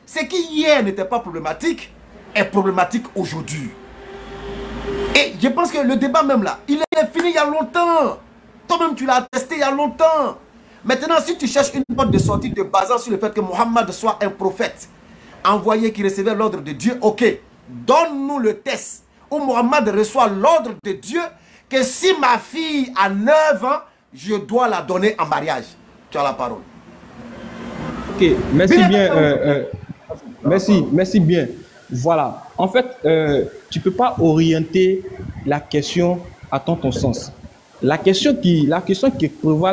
ce qui hier n'était pas problématique est problématique aujourd'hui. Et je pense que le débat même là, il est fini il y a longtemps. Toi-même, tu l'as attesté il y a longtemps. Maintenant, si tu cherches une porte de sortie te basant sur le fait que Mohammed soit un prophète envoyé qui recevait l'ordre de Dieu, ok, donne-nous le test où Mohammed reçoit l'ordre de Dieu que si ma fille a 9 ans, je dois la donner en mariage. Tu as la parole. Ok, merci bien. Merci bien. Voilà. En fait, tu ne peux pas orienter la question à ton sens. La question qui prévaut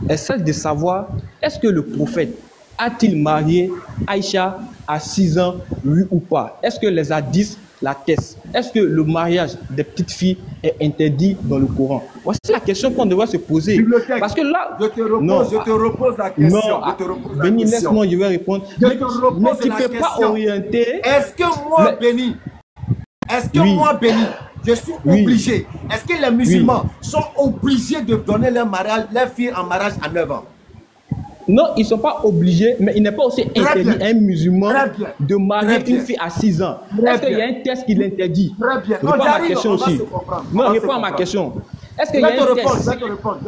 est celle de savoir est-ce que le prophète a-t-il marié Aïcha à 6 ans, oui ou pas? Est-ce que les hadiths l'attestent? Est-ce que le mariage des petites filles est interdit dans le Coran? Voici la question qu'on devrait se poser. Parce que là, je te repose la question. Non, Béni, laisse-moi, je vais répondre. Mais tu ne peux pas orienter. Est-ce que moi, Béni, Béni, je suis obligé? Est-ce que les musulmans sont obligés de donner leur fille en mariage à 9 ans? Non, ils ne sont pas obligés, mais il n'est pas aussi interdit à un musulman de marier une fille à 6 ans. Est-ce qu'il y a un test qui l'interdit? Très bien. Réponds à ma question aussi. Non, réponds à ma question. Est-ce qu'il y a un test? Je vais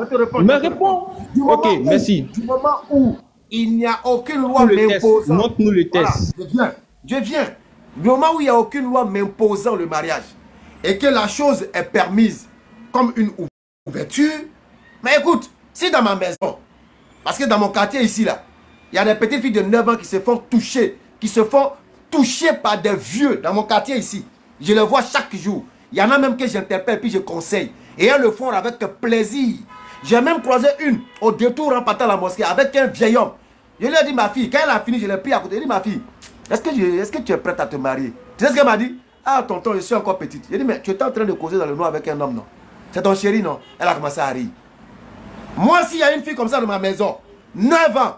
te répondre. Mais réponds. Ok, merci. Du moment où il n'y a aucune loi m'imposant. Montre-nous le test. Je viens. Du moment où il n'y a aucune loi m'imposant le mariage et que la chose est permise comme une ouverture, mais écoute, Si dans ma maison, parce que dans mon quartier ici, là, il y a des petites filles de 9 ans qui se font toucher par des vieux dans mon quartier ici. Je les vois chaque jour. Il y en a même que j'interpelle puis je conseille. Et elles le font avec plaisir. J'ai même croisé une au détour en partant à la mosquée avec un vieil homme. Je lui ai dit, ma fille, quand elle a fini, je l'ai pris à côté. Je lui ai dit, ma fille, est-ce que tu es prête à te marier? Tu sais ce qu'elle m'a dit? Ah, tonton, je suis encore petite. J'ai dit, mais tu étais en train de causer dans le noir avec un homme, non? C'est ton chéri, non? Elle a commencé à rire. Moi, s'il y a une fille comme ça dans ma maison, 9 ans,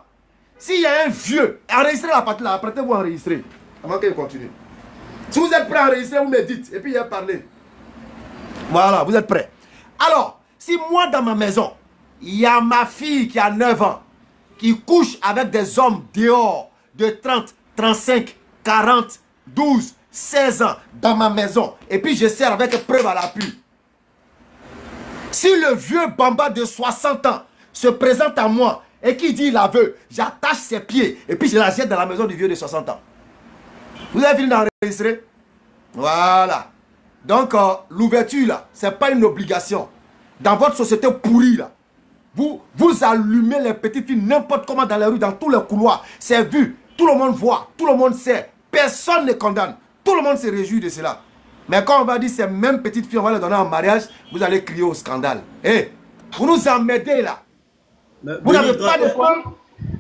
s'il y a un vieux, enregistrez la partie là, apprêtez-vous à enregistrer. Avant qu'elle continue. Si vous êtes prêts à enregistrer, vous me dites. Et puis, il a parlé. Voilà, vous êtes prêts. Alors, si moi, dans ma maison, il y a ma fille qui a 9 ans, qui couche avec des hommes dehors de 30, 35, 40, 12, 16 ans dans ma maison, et puis je sers avec preuve à l'appui. Si le vieux bamba de 60 ans se présente à moi et qui dit il la veut, j'attache ses pieds et puis je la jette dans la maison du vieux de 60 ans. Vous avez fini d'enregistrer? Voilà. Donc, l'ouverture, là, ce n'est pas une obligation. Dans votre société pourrie, là, vous allumez les petites filles n'importe comment dans les rues, dans tous les couloirs. C'est vu. Tout le monde voit. Tout le monde sait. Personne ne condamne. Tout le monde se réjouit de cela. Mais quand on va dire ces mêmes petites filles, on va les donner en mariage, vous allez crier au scandale. Hé, vous nous emmerdez là. Vous n'avez pas de quoi.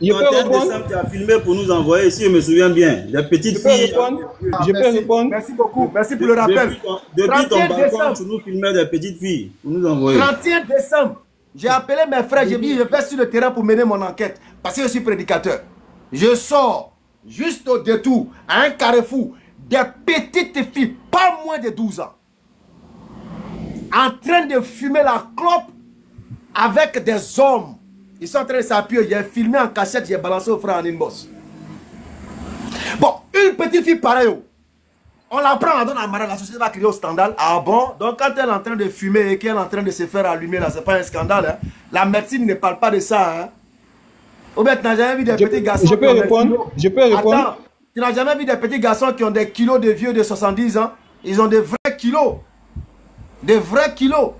Tu as filmé pour nous envoyer, si je me souviens bien. Les petites filles. Je peux répondre. Merci beaucoup. Merci pour le rappel. Depuis ton balcon, tu nous filmais des petites filles pour nous envoyer. 31 décembre, j'ai appelé mes frères. J'ai dit, je vais sur le terrain pour mener mon enquête. Parce que je suis prédicateur. Je sors juste au détour, à un carrefour, des petites filles, pas moins de 12 ans, en train de fumer la clope avec des hommes. Ils sont en train de s'appuyer. J'ai filmé en cachette, j'ai balancé au frère en inbox. Bon, une petite fille pareille, on la prend, on la donne à mariage, la société va crier au scandale. Ah bon? Donc quand elle est en train de fumer et qu'elle est en train de se faire allumer, là, c'est pas un scandale. Hein? La médecine ne parle pas de ça. Hein? Ou bien tu n'as jamais vu des petits garçons je peux répondre. Je peux répondre. Attends, tu n'as jamais vu des petits garçons qui ont des kilos de vieux de 70 ans? Ils ont des vrais kilos. Des vrais kilos.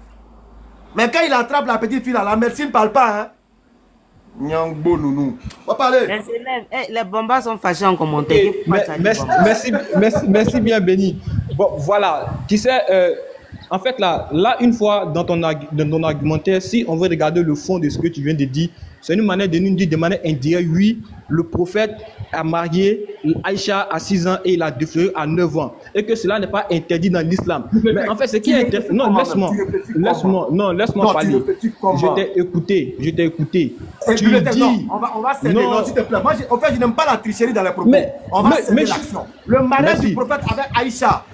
Mais quand il attrape la petite fille, là, la médecine ne parle pas. Hein? Nyangbo nounou. On va parler. Les bombas sont fâchés en commentaire. Merci bien, Béni. Bon, voilà. Tu sais, en fait, là, une fois dans ton argumentaire, si on veut regarder le fond de ce que tu viens de dire, c'est une manière de nous dire de manière indirecte, oui, le prophète a marié Aïcha à 6 ans et il a défloré à 9 ans. Et que cela n'est pas interdit dans l'islam. Mais en fait, ce qui est interdit... Non, laisse-moi parler. Je t'ai écouté. Tu dis... Non, on va céder. Non, s'il te plaît. Moi, en fait, je n'aime pas la tricherie dans les propos. On va céder l'action. Le mariage du prophète avec Aïcha,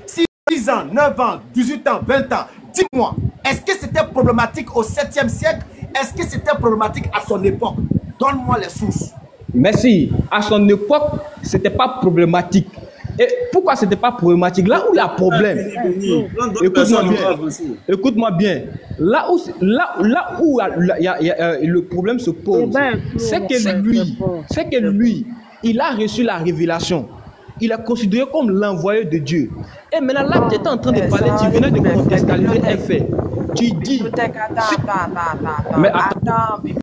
6 ans, 9 ans, 18 ans, 20 ans. Dis-moi, est-ce que c'était problématique au 7e siècle? Est-ce que c'était problématique à son époque? Donne-moi les sources. Merci. À son époque, ce n'était pas problématique. Et pourquoi ce n'était pas problématique? Là où il y a problème, écoute-moi bien. Là où le problème se pose, c'est que lui, il a reçu la révélation. Il est considéré comme l'envoyé de Dieu. Et maintenant, là, tu étais en train de parler, tu venais de contextualiser un fait. Tu dis... Mais attends.